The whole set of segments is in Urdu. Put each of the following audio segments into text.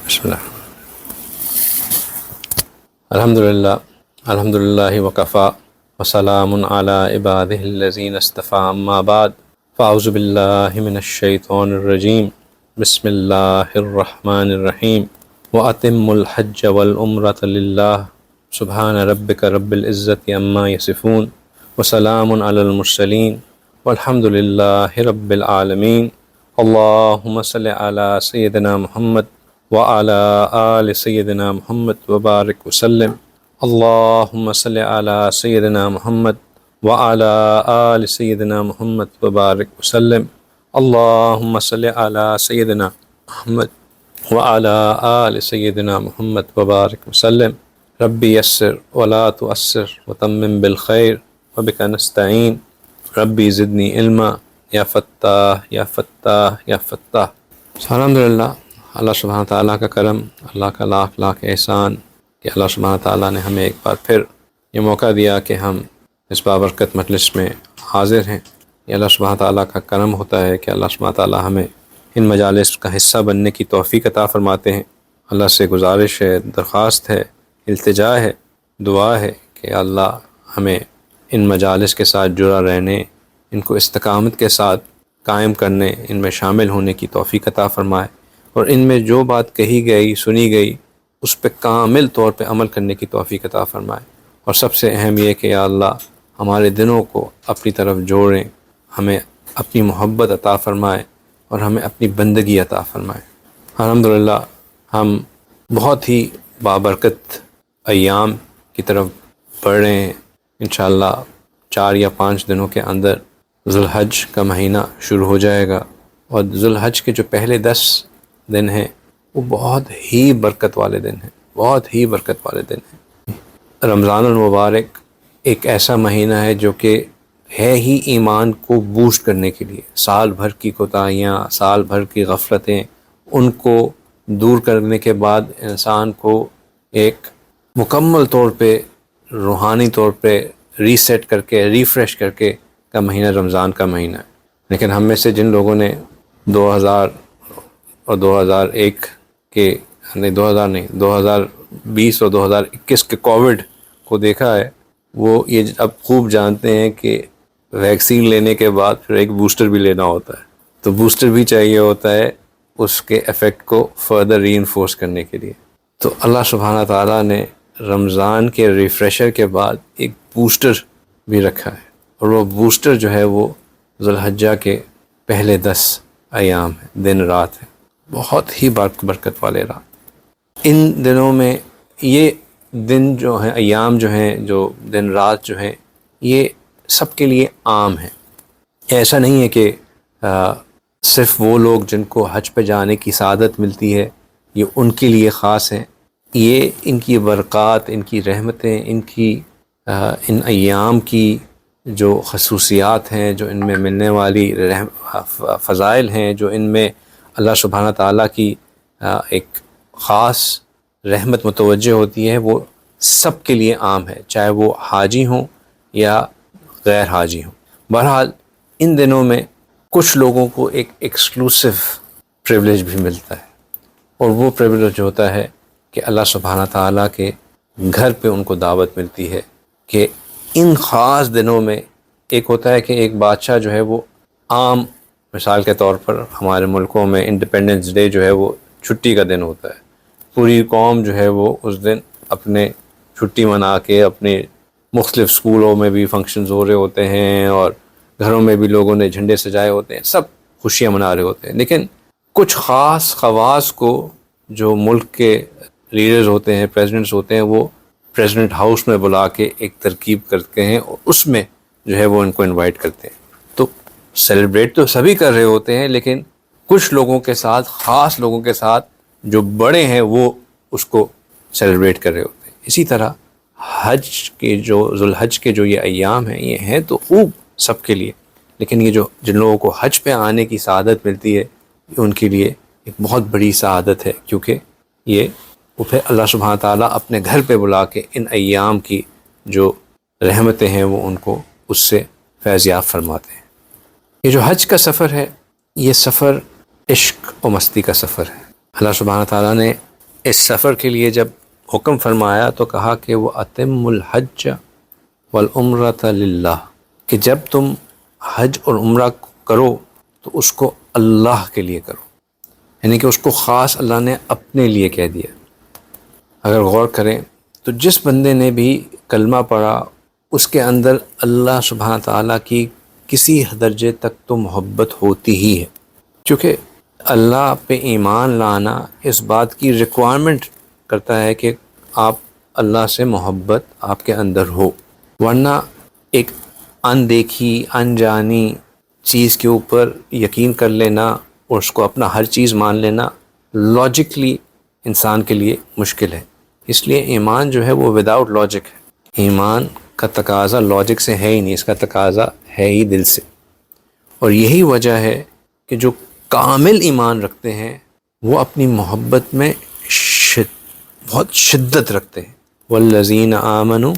بسم اللہ الحمدللہ وکفا وسلام علی عبادہ الذین اصطفیٰ اما بعد فاعوذ باللہ من الشیطان الرجیم بسم اللہ الرحمن الرحیم واتموا الحج والعمرۃ للہ سبحان ربک رب العزۃ عما یصفون وسلام علی المرسلین والحمد للہ رب العالمین اللہم صل علی سیدنا محمد وعلى آل سیدنا محمد وبارک وسلم اللہم صل علی سیدنا محمد وعلى آل سیدنا محمد وبارک وسلم اللہم صل علی سیدنا محمد وعلى آل سیدنا محمد وبارک وسلم ربی یسر ولا تعسر وتمم بالخیر وبک نستعین ربی زدنی علما یا فتاح یا فتاح یا فتاح۔ الحمدللہ، اللہ سبحانہ تعالیٰ کا کرم، اللہ کا لاکھ لاکھ احسان کہ اللہ سبحانہ تعالیٰ نے ہمیں ایک بار پھر یہ موقع دیا کہ ہم اس بابرکت مجلس میں حاضر ہیں۔ یہ اللہ سبحانہ تعالیٰ کا کرم ہوتا ہے کہ اللہ سبحانہ تعالیٰ ہمیں ان مجالس کا حصہ بننے کی توفیق عطا فرماتے ہیں۔ اللہ سے گزارش ہے، درخواست ہے، التجا ہے، دعا ہے کہ اللہ ہمیں ان مجالس کے ساتھ جڑا رہنے، ان کو استقامت کے ساتھ قائم کرنے، ان میں شامل ہونے کی توفیق عطا فرمائے، اور ان میں جو بات کہی گئی، سنی گئی، اس پہ کامل طور پہ عمل کرنے کی توفیق عطا فرمائے۔ اور سب سے اہم یہ کہ یا اللہ ہمارے دلوں کو اپنی طرف جوڑیں، ہمیں اپنی محبت عطا فرمائے اور ہمیں اپنی بندگی عطا فرمائے۔ الحمدللہ ہم بہت ہی بابرکت ایام کی طرف بڑھ رہے ہیں۔ انشاءاللہ 4 یا 5 دنوں کے اندر ذوالحج کا مہینہ شروع ہو جائے گا، اور ذوالحج کے جو پہلے 10 دن ہیں وہ بہت ہی برکت والے دن ہیں، بہت ہی برکت والے دن ہیں۔ رمضان المبارک ایک ایسا مہینہ ہے جو کہ ہے ہی ایمان کو بوسٹ کرنے کے لیے، سال بھر کی کوتاہیاں، سال بھر کی غفلتیں، ان کو دور کرنے کے بعد انسان کو ایک مکمل طور پہ روحانی طور پہ ریسیٹ کر کے، ریفریش کر کے کا مہینہ رمضان کا مہینہ ہے۔ لیکن ہم میں سے جن لوگوں نے 2000 اور 2001 کے نہیں 2020 اور 2021 کے کووڈ کو دیکھا ہے، وہ یہ اب خوب جانتے ہیں کہ ویکسین لینے کے بعد پھر ایک بوسٹر بھی لینا ہوتا ہے، تو بوسٹر بھی چاہیے ہوتا ہے اس کے ایفیکٹ کو فردر ری انفورس کرنے کے لیے۔ تو اللہ سبحانہ تعالیٰ نے رمضان کے ریفریشر کے بعد ایک بوسٹر بھی رکھا ہے، اور وہ بوسٹر جو ہے وہ ذوالحجہ کے پہلے 10 ایام ہیں، دن رات ہیں، بہت ہی برکت والے رات۔ ان دنوں میں یہ دن جو ہیں، ایام جو ہیں، جو دن رات جو ہیں، یہ سب کے لیے عام ہیں۔ ایسا نہیں ہے کہ صرف وہ لوگ جن کو حج پہ جانے کی سعادت ملتی ہے یہ ان کے لیے خاص ہیں۔ یہ ان کی برکات، ان کی رحمتیں، ان ایام کی جو خصوصیات ہیں، جو ان میں ملنے والی فضائل ہیں، جو ان میں اللہ سبحانہ تعالیٰ کی ایک خاص رحمت متوجہ ہوتی ہے، وہ سب کے لیے عام ہے، چاہے وہ حاجی ہوں یا غیر حاجی ہوں۔ بہرحال ان دنوں میں کچھ لوگوں کو ایک ایکسکلوسیو پریولیج بھی ملتا ہے، اور وہ پریولیج ہوتا ہے کہ اللہ سبحانہ تعالیٰ کے گھر پہ ان کو دعوت ملتی ہے کہ ان خاص دنوں میں ایک ہوتا ہے کہ ایک بادشاہ جو ہے وہ عام، مثال کے طور پر ہمارے ملکوں میں انڈیپینڈنس ڈے جو ہے وہ چھٹی کا دن ہوتا ہے، پوری قوم جو ہے وہ اس دن اپنے چھٹی منا کے، اپنے مختلف اسکولوں میں بھی فنکشنز ہو رہے ہوتے ہیں، اور گھروں میں بھی لوگوں نے جھنڈے سجائے ہوتے ہیں، سب خوشیاں منا رہے ہوتے ہیں۔ لیکن کچھ خاص خواص کو جو ملک کے لیڈرز ہوتے ہیں، پریزیڈنٹس ہوتے ہیں، وہ پریزیڈنٹ ہاؤس میں بلا کے ایک ترکیب کرتے ہیں، اور اس میں جو ہے وہ ان کو انوائٹ کرتے ہیں۔ تو سیلیبریٹ تو سبھی کر رہے ہوتے ہیں، لیکن کچھ لوگوں کے ساتھ، خاص لوگوں کے ساتھ جو بڑے ہیں وہ اس کو سیلیبریٹ کر رہے ہوتے ہیں۔ اسی طرح حج کے جو ذوالحج کے جو یہ ایام ہیں، یہ ہیں تو خوب سب کے لیے، لیکن یہ جو جن لوگوں کو حج پہ آنے کی سعادت ملتی ہے، یہ ان کے لیے ایک بہت بڑی سعادت ہے، کیونکہ یہ وہ پھر اللہ سبحانہ تعالیٰ اپنے گھر پہ بلا کے ان ایام کی جو رحمتیں ہیں وہ ان کو اس سے فیض یاب فرماتے ہیں۔ یہ جو حج کا سفر ہے، یہ سفر عشق و مستی کا سفر ہے۔ اللہ سبحانہ تعالیٰ نے اس سفر کے لیے جب حکم فرمایا تو کہا کہ وہ اتم الحج والعمرۃ للہ، کہ جب تم حج اور عمرہ کرو تو اس کو اللہ کے لیے کرو، یعنی کہ اس کو خاص اللہ نے اپنے لیے کہہ دیا۔ اگر غور کریں تو جس بندے نے بھی کلمہ پڑھا اس کے اندر اللہ سبحانہ تعالیٰ کی کسی درجے تک تو محبت ہوتی ہی ہے، کیونکہ اللہ پہ ایمان لانا اس بات کی ریکوائرمنٹ کرتا ہے کہ آپ اللہ سے محبت آپ کے اندر ہو، ورنہ ایک اندیکھی انجانی چیز کے اوپر یقین کر لینا اور اس کو اپنا ہر چیز مان لینا لاجکلی انسان کے لیے مشکل ہے۔ اس لیے ایمان جو ہے وہ وداؤٹ لاجک ہے، ایمان کا تقاضا لاجک سے ہے ہی نہیں، اس کا تقاضا ہے ہی دل سے۔ اور یہی وجہ ہے کہ جو کامل ایمان رکھتے ہیں وہ اپنی محبت میں بہت شدت رکھتے ہیں۔ والذین آمنوا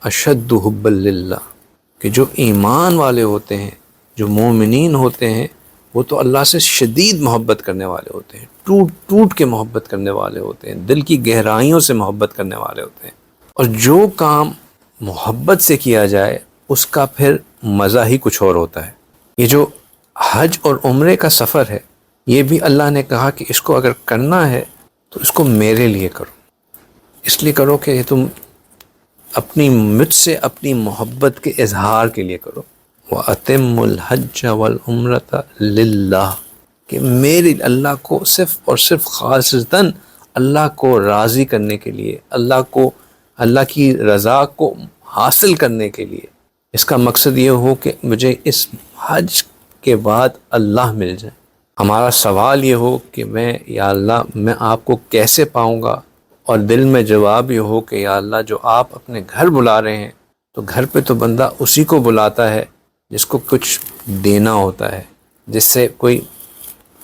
اشد حبا للہ، کہ جو ایمان والے ہوتے ہیں، جو مومنین ہوتے ہیں، وہ تو اللہ سے شدید محبت کرنے والے ہوتے ہیں، ٹوٹ ٹوٹ کے محبت کرنے والے ہوتے ہیں، دل کی گہرائیوں سے محبت کرنے والے ہوتے ہیں۔ اور جو کام محبت سے کیا جائے اس کا پھر مزہ ہی کچھ اور ہوتا ہے۔ یہ جو حج اور عمرے کا سفر ہے، یہ بھی اللہ نے کہا کہ اس کو اگر کرنا ہے تو اس کو میرے لیے کرو، اس لیے کرو کہ تم اپنی مجھ سے اپنی محبت کے اظہار کے لیے کرو۔ وَأَتِمُّ الْحَجَّ وَالْعُمْرَةَ لِلَّهِ، کہ میری اللہ کو صرف اور صرف خالصتاً اللہ کو راضی کرنے کے لیے، اللہ کی رضا کو حاصل کرنے کے لیے۔ اس کا مقصد یہ ہو کہ مجھے اس حج کے بعد اللہ مل جائے۔ ہمارا سوال یہ ہو کہ یا اللہ میں آپ کو کیسے پاؤں گا، اور دل میں جواب یہ ہو کہ یا اللہ جو آپ اپنے گھر بلا رہے ہیں، تو گھر پہ تو بندہ اسی کو بلاتا ہے جس کو کچھ دینا ہوتا ہے، جس سے کوئی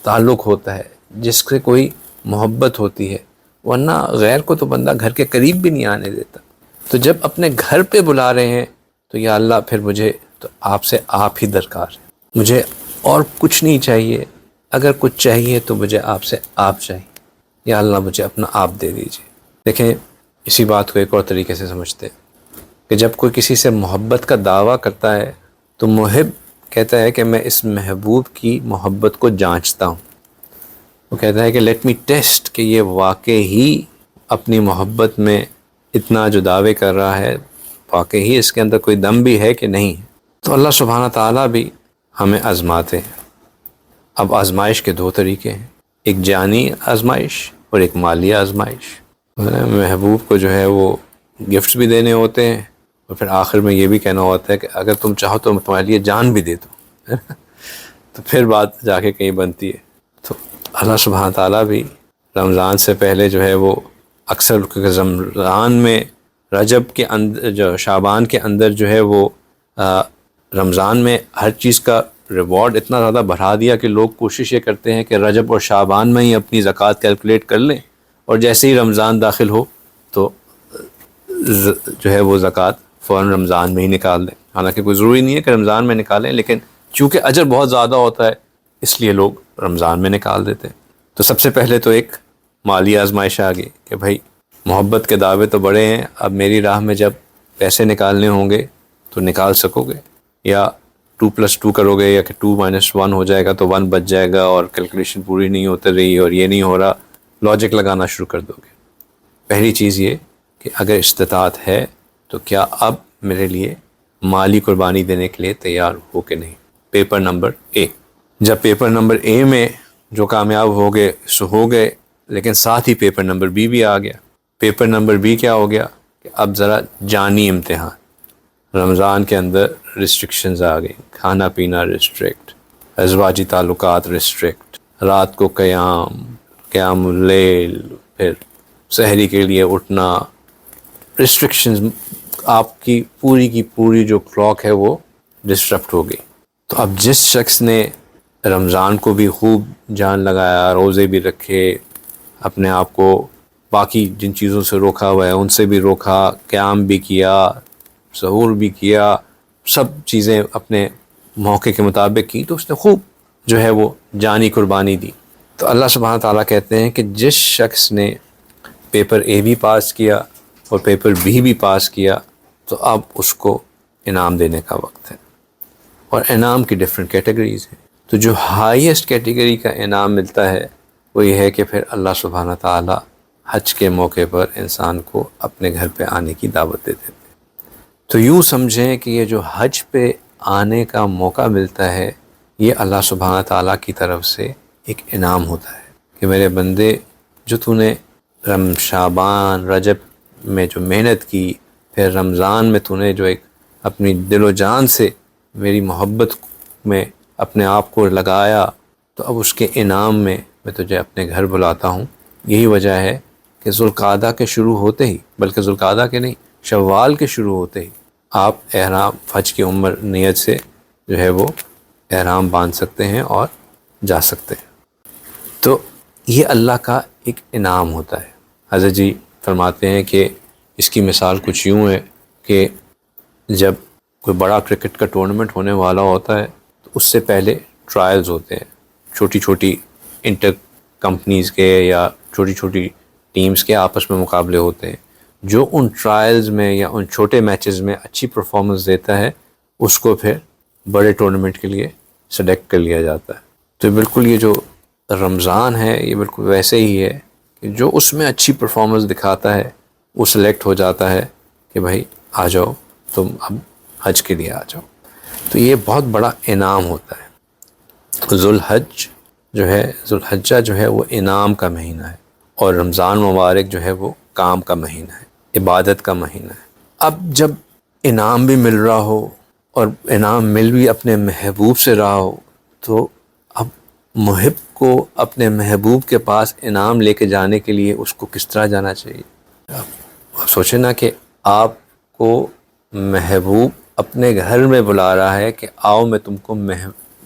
تعلق ہوتا ہے، جس سے کوئی محبت ہوتی ہے، ورنہ غیر کو تو بندہ گھر کے قریب بھی نہیں آنے دیتا۔ تو جب اپنے گھر پہ بلا رہے ہیں تو یا اللہ پھر مجھے تو آپ سے آپ ہی درکار ہے، مجھے اور کچھ نہیں چاہیے، اگر کچھ چاہیے تو مجھے آپ سے آپ چاہیے، یا اللہ مجھے اپنا آپ دے دیجیے۔ دیکھیں اسی بات کو ایک اور طریقے سے سمجھتے ہیں کہ جب کوئی کسی سے محبت کا دعویٰ کرتا ہے تو محب کہتا ہے کہ میں اس محبوب کی محبت کو جانچتا ہوں، وہ کہتا ہے کہ لیٹ می ٹیسٹ کہ یہ واقعی ہی اپنی محبت میں اتنا جو دعوے کر رہا ہے واقعی ہی اس کے اندر کوئی دم بھی ہے کہ نہیں ہے۔ تو اللہ سبحانہ تعالیٰ بھی ہمیں آزماتے ہیں۔ اب آزمائش کے دو طریقے ہیں، ایک جانی آزمائش اور ایک مالی آزمائش۔ محبوب کو جو ہے وہ گفٹس بھی دینے ہوتے ہیں، اور پھر آخر میں یہ بھی کہنا ہوتا ہے کہ اگر تم چاہو تو میں تمہارے لیے جان بھی دے دوں تو پھر بات جا کے کہیں بنتی ہے۔ تو اللہ سبحانہ تعالیٰ بھی رمضان سے پہلے جو ہے وہ اکثر رمضان میں رجب کے اندر جو شعبان کے اندر جو ہے وہ رمضان میں ہر چیز کا ریوارڈ اتنا زیادہ بڑھا دیا کہ لوگ کوشش یہ کرتے ہیں کہ رجب اور شعبان میں ہی اپنی زکوٰۃ کیلکولیٹ کر لیں، اور جیسے ہی رمضان داخل ہو تو جو ہے وہ زکوٰۃ فوراً رمضان میں ہی نکال دیں۔ حالانکہ کوئی ضروری نہیں ہے کہ رمضان میں نکالیں، لیکن چونکہ اجر بہت زیادہ ہوتا ہے اس لیے لوگ رمضان میں نکال دیتے ہیں۔ تو سب سے پہلے تو ایک مالی آزمائش آ گئی کہ بھائی محبت کے دعوے تو بڑے ہیں، اب میری راہ میں جب پیسے نکالنے ہوں گے تو نکال سکو گے، یا 2+2 کرو گے، یا کہ 2-1 ہو جائے گا تو 1 بچ جائے گا اور کیلکولیشن پوری نہیں ہوتی رہی اور یہ نہیں ہو رہا، لاجک لگانا شروع کر دو گے۔ پہلی چیز یہ کہ اگر استطاعت ہے تو کیا اب میرے لیے مالی قربانی دینے کے لیے تیار ہو کہ نہیں۔ پیپر نمبر اے، جب پیپر نمبر اے میں جو کامیاب ہو گئے سو ہو گئے، لیکن ساتھ ہی پیپر نمبر بی بھی آ گیا۔ پیپر نمبر بی کیا ہو گیا کہ اب ذرا جانی امتحان، رمضان کے اندر ریسٹرکشنز آ گئی، کھانا پینا ریسٹرکٹ، ازواجی تعلقات ریسٹرکٹ، رات کو قیام اللیل، پھر سحری کے لیے اٹھنا، ریسٹرکشنز، آپ کی پوری جو کلاک ہے وہ ڈسٹرپٹ ہو گئی۔ تو اب جس شخص نے رمضان کو بھی خوب جان لگایا، روزے بھی رکھے، اپنے آپ کو باقی جن چیزوں سے روکا ہوا ہے ان سے بھی روکا، قیام بھی کیا، سحور بھی کیا، سب چیزیں اپنے موقع کے مطابق کی، تو اس نے خوب جو ہے وہ جانی قربانی دی۔ تو اللہ سبحانہ تعالیٰ کہتے ہیں کہ جس شخص نے پیپر اے بھی پاس کیا اور پیپر بی بھی پاس کیا تو اب اس کو انعام دینے کا وقت ہے. اور انعام کی ڈفرینٹ کیٹیگریز ہیں. تو جو ہائیسٹ کیٹیگری کا انعام ملتا ہے وہ یہ ہے کہ پھر اللہ سبحانہ تعالیٰ حج کے موقع پر انسان کو اپنے گھر پہ آنے کی دعوت دیتے ہیں. تو یوں سمجھیں کہ یہ جو حج پہ آنے کا موقع ملتا ہے یہ اللہ سبحانہ تعالیٰ کی طرف سے ایک انعام ہوتا ہے کہ میرے بندے جو تو نے شعبان رجب میں جو محنت کی، پھر رمضان میں تو نے جو ایک اپنی دل و جان سے میری محبت میں اپنے آپ کو لگایا، تو اب اس کے انعام میں تجھے اپنے گھر بلاتا ہوں. یہی وجہ ہے کہ ذوالقعدہ کے شروع ہوتے ہی، بلکہ ذوالقعدہ کے نہیں، شوال کے شروع ہوتے ہی آپ احرام حج کی عمر نیت سے جو ہے وہ احرام باندھ سکتے ہیں اور جا سکتے ہیں. تو یہ اللہ کا ایک انعام ہوتا ہے. حضرت جی فرماتے ہیں کہ اس کی مثال کچھ یوں ہے کہ جب کوئی بڑا کرکٹ کا ٹورنامنٹ ہونے والا ہوتا ہے تو اس سے پہلے ٹرائلز ہوتے ہیں، چھوٹی چھوٹی انٹر کمپنیز کے یا چھوٹی چھوٹی ٹیمز کے آپس میں مقابلے ہوتے ہیں. جو ان ٹرائلز میں یا ان چھوٹے میچز میں اچھی پرفارمنس دیتا ہے اس کو پھر بڑے ٹورنامنٹ کے لیے سلیکٹ کر لیا جاتا ہے. تو بالکل یہ جو رمضان ہے یہ بالکل ویسے ہی ہے کہ جو اس میں اچھی پرفارمنس دکھاتا ہے وہ سلیکٹ ہو جاتا ہے کہ بھائی آ جاؤ تم اب حج کے لیے آ جاؤ. تو یہ بہت بڑا انعام ہوتا ہے. ذوالحجہ جو ہے وہ انعام کا مہینہ ہے اور رمضان مبارک جو ہے وہ کام کا مہینہ ہے، عبادت کا مہینہ ہے. اب جب انعام بھی مل رہا ہو اور انعام مل بھی اپنے محبوب سے رہا ہو تو اب محب کو اپنے محبوب کے پاس انعام لے کے جانے کے لیے اس کو کس طرح جانا چاہیے. اب سوچیں نا کہ آپ کو محبوب اپنے گھر میں بلا رہا ہے کہ آؤ میں تم کو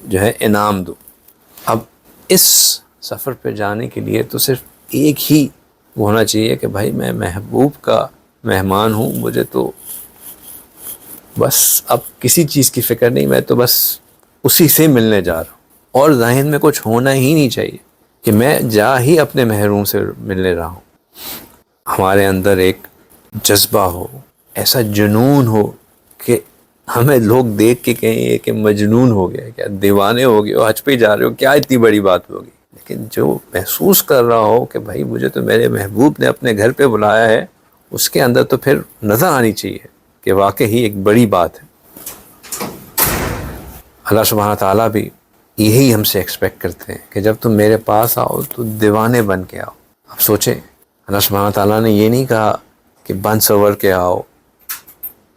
جو ہے انعام دوں. اب اس سفر پہ جانے کے لیے تو صرف ایک ہی ہونا چاہیے کہ بھائی میں محبوب کا مہمان ہوں، مجھے تو بس اب کسی چیز کی فکر نہیں، میں تو بس اسی سے ملنے جا رہا ہوں. اور ذہن میں کچھ ہونا ہی نہیں چاہیے کہ میں جا ہی اپنے محروم سے ملنے رہا ہوں. ہمارے اندر ایک جذبہ ہو، ایسا جنون ہو کہ ہمیں لوگ دیکھ کے کہیں کہ مجنون ہو گیا، کیا دیوانے ہو گئے ہو، حج پہ جا رہے ہو، کیا اتنی بڑی بات ہوگی. لیکن جو محسوس کر رہا ہو کہ بھائی مجھے تو میرے محبوب نے اپنے گھر پہ بلایا ہے، اس کے اندر تو پھر نظر آنی چاہیے کہ واقعی ایک بڑی بات ہے. اللہ سبحانہ تعالیٰ بھی یہی ہم سے ایکسپیکٹ کرتے ہیں کہ جب تم میرے پاس آؤ تو دیوانے بن کے آؤ. اب سوچیں اللہ سبحانہ تعالیٰ نے یہ نہیں کہا کہ بن سور کے آؤ،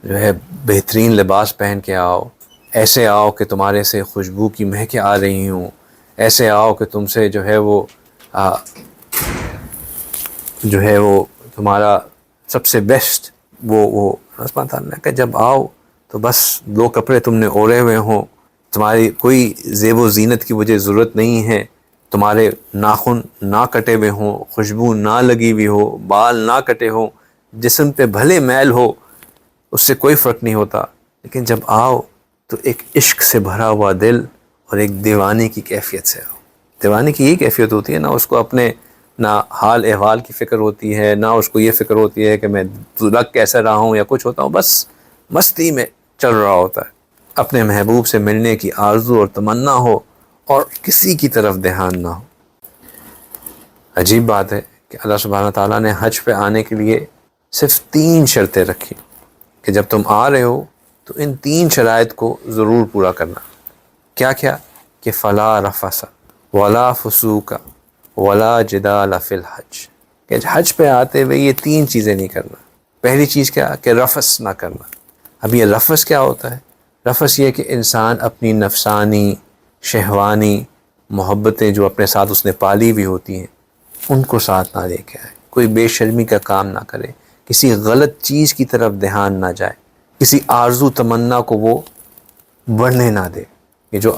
جو ہے بہترین لباس پہن کے آؤ، ایسے آؤ کہ تمہارے سے خوشبو کی مہکیں آ رہی ہوں، ایسے آؤ کہ تم سے جو ہے وہ تمہارا سب سے بیسٹ وہ اللہ سبحانہ تعالیٰ نے کہا جب آؤ تو بس 2 کپڑے تم نے اوڑھے ہوئے ہوں، تمہاری کوئی زیب و زینت کی مجھے ضرورت نہیں ہے، تمہارے ناخن نہ کٹے ہوئے ہوں، خوشبو نہ لگی ہوئی ہو، بال نہ کٹے ہوں، جسم پہ بھلے میل ہو، اس سے کوئی فرق نہیں ہوتا. لیکن جب آؤ تو ایک عشق سے بھرا ہوا دل اور ایک دیوانے کی کیفیت سے آؤ. دیوانے کی یہ کیفیت ہوتی ہے، نہ اس کو اپنے نہ حال احوال کی فکر ہوتی ہے، نہ اس کو یہ فکر ہوتی ہے کہ میں لگ کیسا رہا ہوں یا کچھ ہوتا ہوں، بس مستی میں چل رہا ہوتا ہے. اپنے محبوب سے ملنے کی آرزو اور تمنا ہو اور کسی کی طرف دھیان نہ ہو. عجیب بات ہے کہ اللہ سبحانہ تعالیٰ نے حج پہ آنے کے لیے صرف 3 شرطیں رکھی کہ جب تم آ رہے ہو تو ان 3 شرائط کو ضرور پورا کرنا. کیا کہ فلا رفث ولا فسوق ولا جدال فی الحج، کہ حج پہ آتے ہوئے یہ 3 چیزیں نہیں کرنا. پہلی چیز کیا کہ رفث نہ کرنا. اب یہ رفث کیا ہوتا ہے؟ رفث یہ کہ انسان اپنی نفسانی شہوانی محبتیں جو اپنے ساتھ اس نے پالی ہوئی ہوتی ہیں ان کو ساتھ نہ لے کے آئے، کوئی بے شرمی کا کام نہ کرے، کسی غلط چیز کی طرف دھیان نہ جائے، کسی آرزو تمنا کو وہ بڑھنے نہ دے. یہ جو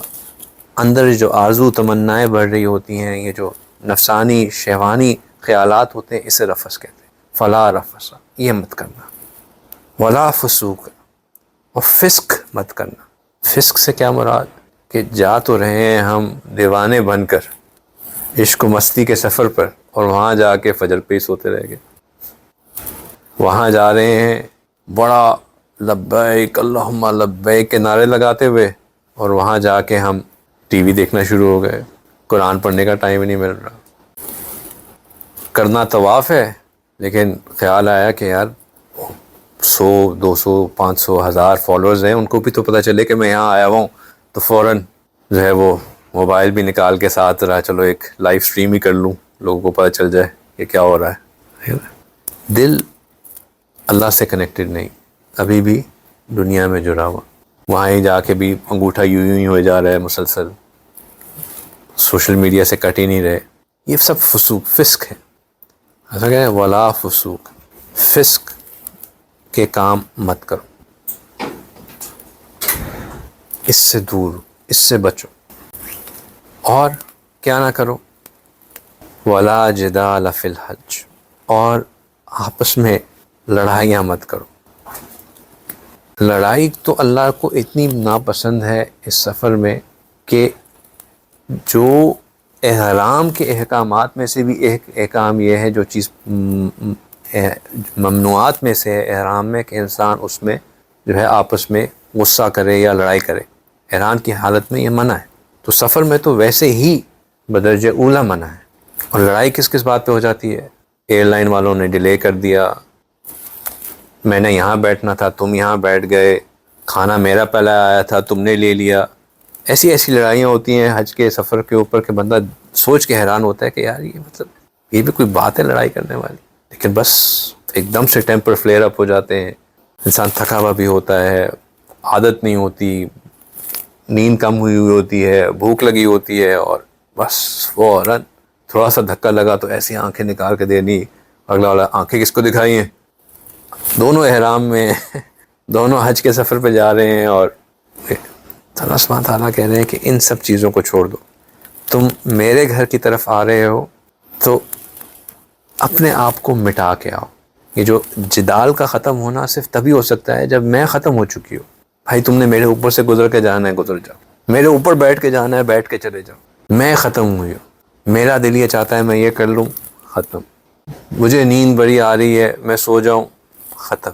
اندر جو آرزو تمنائیں بڑھ رہی ہوتی ہیں، یہ جو نفسانی شہوانی خیالات ہوتے ہیں، اسے رفث کہتے ہیں. فلا رفث، یہ مت کرنا. ولا فسوق، اور فسق مت کرنا. فسق سے کیا مراد؟ کہ جا تو رہے ہیں ہم دیوانے بن کر عشق و مستی کے سفر پر اور وہاں جا کے فجر پہ ہی سوتے رہ گئے. وہاں جا رہے ہیں بڑا لبیک اللہم لبیک کے نعرے لگاتے ہوئے، اور وہاں جا کے ہم ٹی وی دیکھنا شروع ہو گئے، قرآن پڑھنے کا ٹائم ہی نہیں مل رہا۔ کرنا طواف ہے، لیکن خیال آیا کہ یار 100 200 500 1000 فالوورز ہیں، ان کو بھی تو پتہ چلے کہ میں یہاں آیا ہوا ہوں، تو فوراً جو ہے وہ موبائل بھی نکال کے ساتھ رہا، چلو ایک لائیو سٹریم ہی کر لوں، لوگوں کو پتہ چل جائے کہ کیا ہو رہا ہے۔ دل اللہ سے کنیکٹڈ نہیں، ابھی بھی دنیا میں جڑا ہوا، وہاں ہی جا کے بھی انگوٹھا یوں ہی ہو جا رہا ہے مسلسل، سوشل میڈیا سے کٹ ہی نہیں رہے۔ یہ سب فسوق فسق ہے، ایسا کہ ولا فسوق، فسق کے کام مت کرو، اس سے دور، اس سے بچو۔ اور کیا نہ کرو، ولا جدال فی الحج، اور آپس میں لڑائیاں مت کرو۔ لڑائی تو اللہ کو اتنی ناپسند ہے اس سفر میں کہ جو احرام کے احکامات میں سے بھی ایک احکام یہ ہے، جو چیز ممنوعات میں سے ہے احرام میں، کہ انسان اس میں جو ہے آپس میں غصہ کرے یا لڑائی کرے، احرام کی حالت میں یہ منع ہے۔ تو سفر میں تو ویسے ہی بدرجہ اولیٰ منع ہے۔ اور لڑائی کس کس بات پہ ہو جاتی ہے؟ ایئر لائن والوں نے ڈیلے کر دیا، میں نے یہاں بیٹھنا تھا تم یہاں بیٹھ گئے، کھانا میرا پہلے آیا تھا تم نے لے لیا۔ ایسی ایسی لڑائیاں ہوتی ہیں حج کے سفر کے اوپر کہ بندہ سوچ کے حیران ہوتا ہے کہ یار یہ مطلب یہ بھی کوئی بات ہے لڑائی کرنے والی؟ لیکن بس ایک دم سے ٹیمپر فلیئر اپ ہو جاتے ہیں، انسان تھکا ہوا بھی ہوتا ہے، عادت نہیں ہوتی، نیند کم ہوئی ہوتی ہے، بھوک لگی ہوتی ہے، اور بس فوراً تھوڑا سا دھکا لگا تو ایسی آنکھیں نکال کے دینی، اگلا والا آنکھیں کس کو دکھائی ہیں؟ دونوں احرام میں دونوں حج کے سفر پہ جا رہے ہیں، اور اللہ سبحانہ تعالیٰ کہہ رہے ہیں کہ ان سب چیزوں کو چھوڑ دو، تم میرے گھر کی طرف آ رہے ہو تو اپنے آپ کو مٹا کے آؤ۔ یہ جو جدال کا ختم ہونا صرف تبھی ہو سکتا ہے جب میں ختم ہو چکی ہوں۔ بھائی تم نے میرے اوپر سے گزر کے جانا ہے گزر جاؤ، میرے اوپر بیٹھ کے جانا ہے بیٹھ کے چلے جاؤ، میں ختم ہوئی ہوں، میرا دل یہ چاہتا ہے میں یہ کر لوں، ختم، مجھے نیند بڑی آ رہی ہے میں سو جاؤں، ختم۔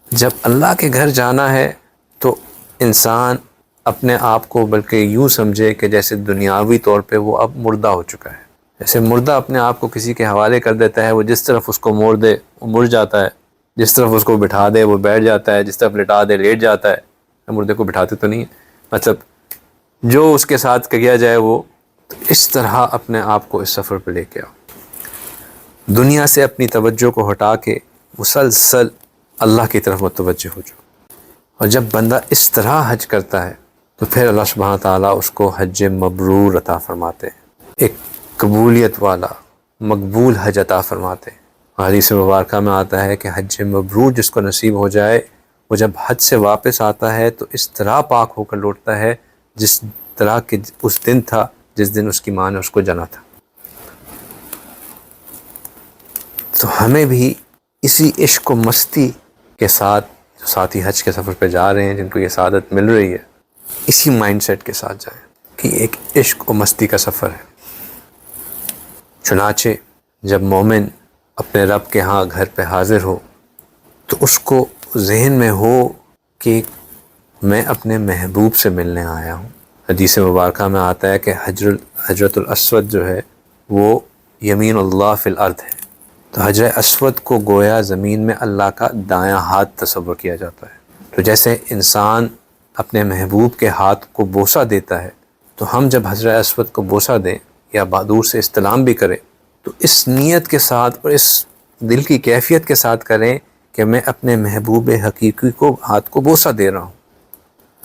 جب اللہ کے گھر جانا ہے تو انسان اپنے آپ کو بلکہ یوں سمجھے کہ جیسے دنیاوی طور پہ وہ اب مردہ ہو چکا ہے، جیسے مردہ اپنے آپ کو کسی کے حوالے کر دیتا ہے، وہ جس طرف اس کو موڑ دے وہ مڑ جاتا ہے، جس طرف اس کو بٹھا دے وہ بیٹھ جاتا ہے، جس طرف لٹا دے لیٹ جاتا ہے۔ مردے کو بٹھاتے تو نہیں ہے، مطلب جو اس کے ساتھ کیا جائے وہ، تو اس طرح اپنے آپ کو اس سفر پہ لے کے آؤ، دنیا سے اپنی توجہ کو ہٹا کے مسلسل اللہ کی طرف متوجہ ہو جاؤ۔ اور جب بندہ اس طرح حج کرتا ہے تو پھر اللہ سبحانہ تعالیٰ اس کو حج مبرور عطا فرماتے ہیں، ایک قبولیت والا مقبول حج عطا فرماتے ہیں۔ حدیث مبارکہ میں آتا ہے کہ حج مبرور جس کو نصیب ہو جائے، وہ جب حج سے واپس آتا ہے تو اس طرح پاک ہو کر لوٹتا ہے جس طرح کہ اس دن تھا جس دن اس کی ماں نے اس کو جنا تھا۔ تو ہمیں بھی اسی عشق و مستی کے ساتھ جو ساتھی حج کے سفر پہ جا رہے ہیں، جن کو یہ سعادت مل رہی ہے، اسی مائنڈ سیٹ کے ساتھ جائیں کہ ایک عشق و مستی کا سفر ہے۔ چنانچہ جب مومن اپنے رب کے ہاں گھر پہ حاضر ہو تو اس کو ذہن میں ہو کہ میں اپنے محبوب سے ملنے آیا ہوں۔ حدیث مبارکہ میں آتا ہے کہ حجرۃ الاسود جو ہے وہ یمین اللہ فی الارض ہے، تو حجر اسود کو گویا زمین میں اللہ کا دایاں ہاتھ تصور کیا جاتا ہے۔ تو جیسے انسان اپنے محبوب کے ہاتھ کو بوسہ دیتا ہے، تو ہم جب حجر اسود کو بوسہ دیں یا دور سے استلام بھی کریں تو اس نیت کے ساتھ اور اس دل کی کیفیت کے ساتھ کریں کہ میں اپنے محبوب حقیقی کو ہاتھ کو بوسہ دے رہا ہوں۔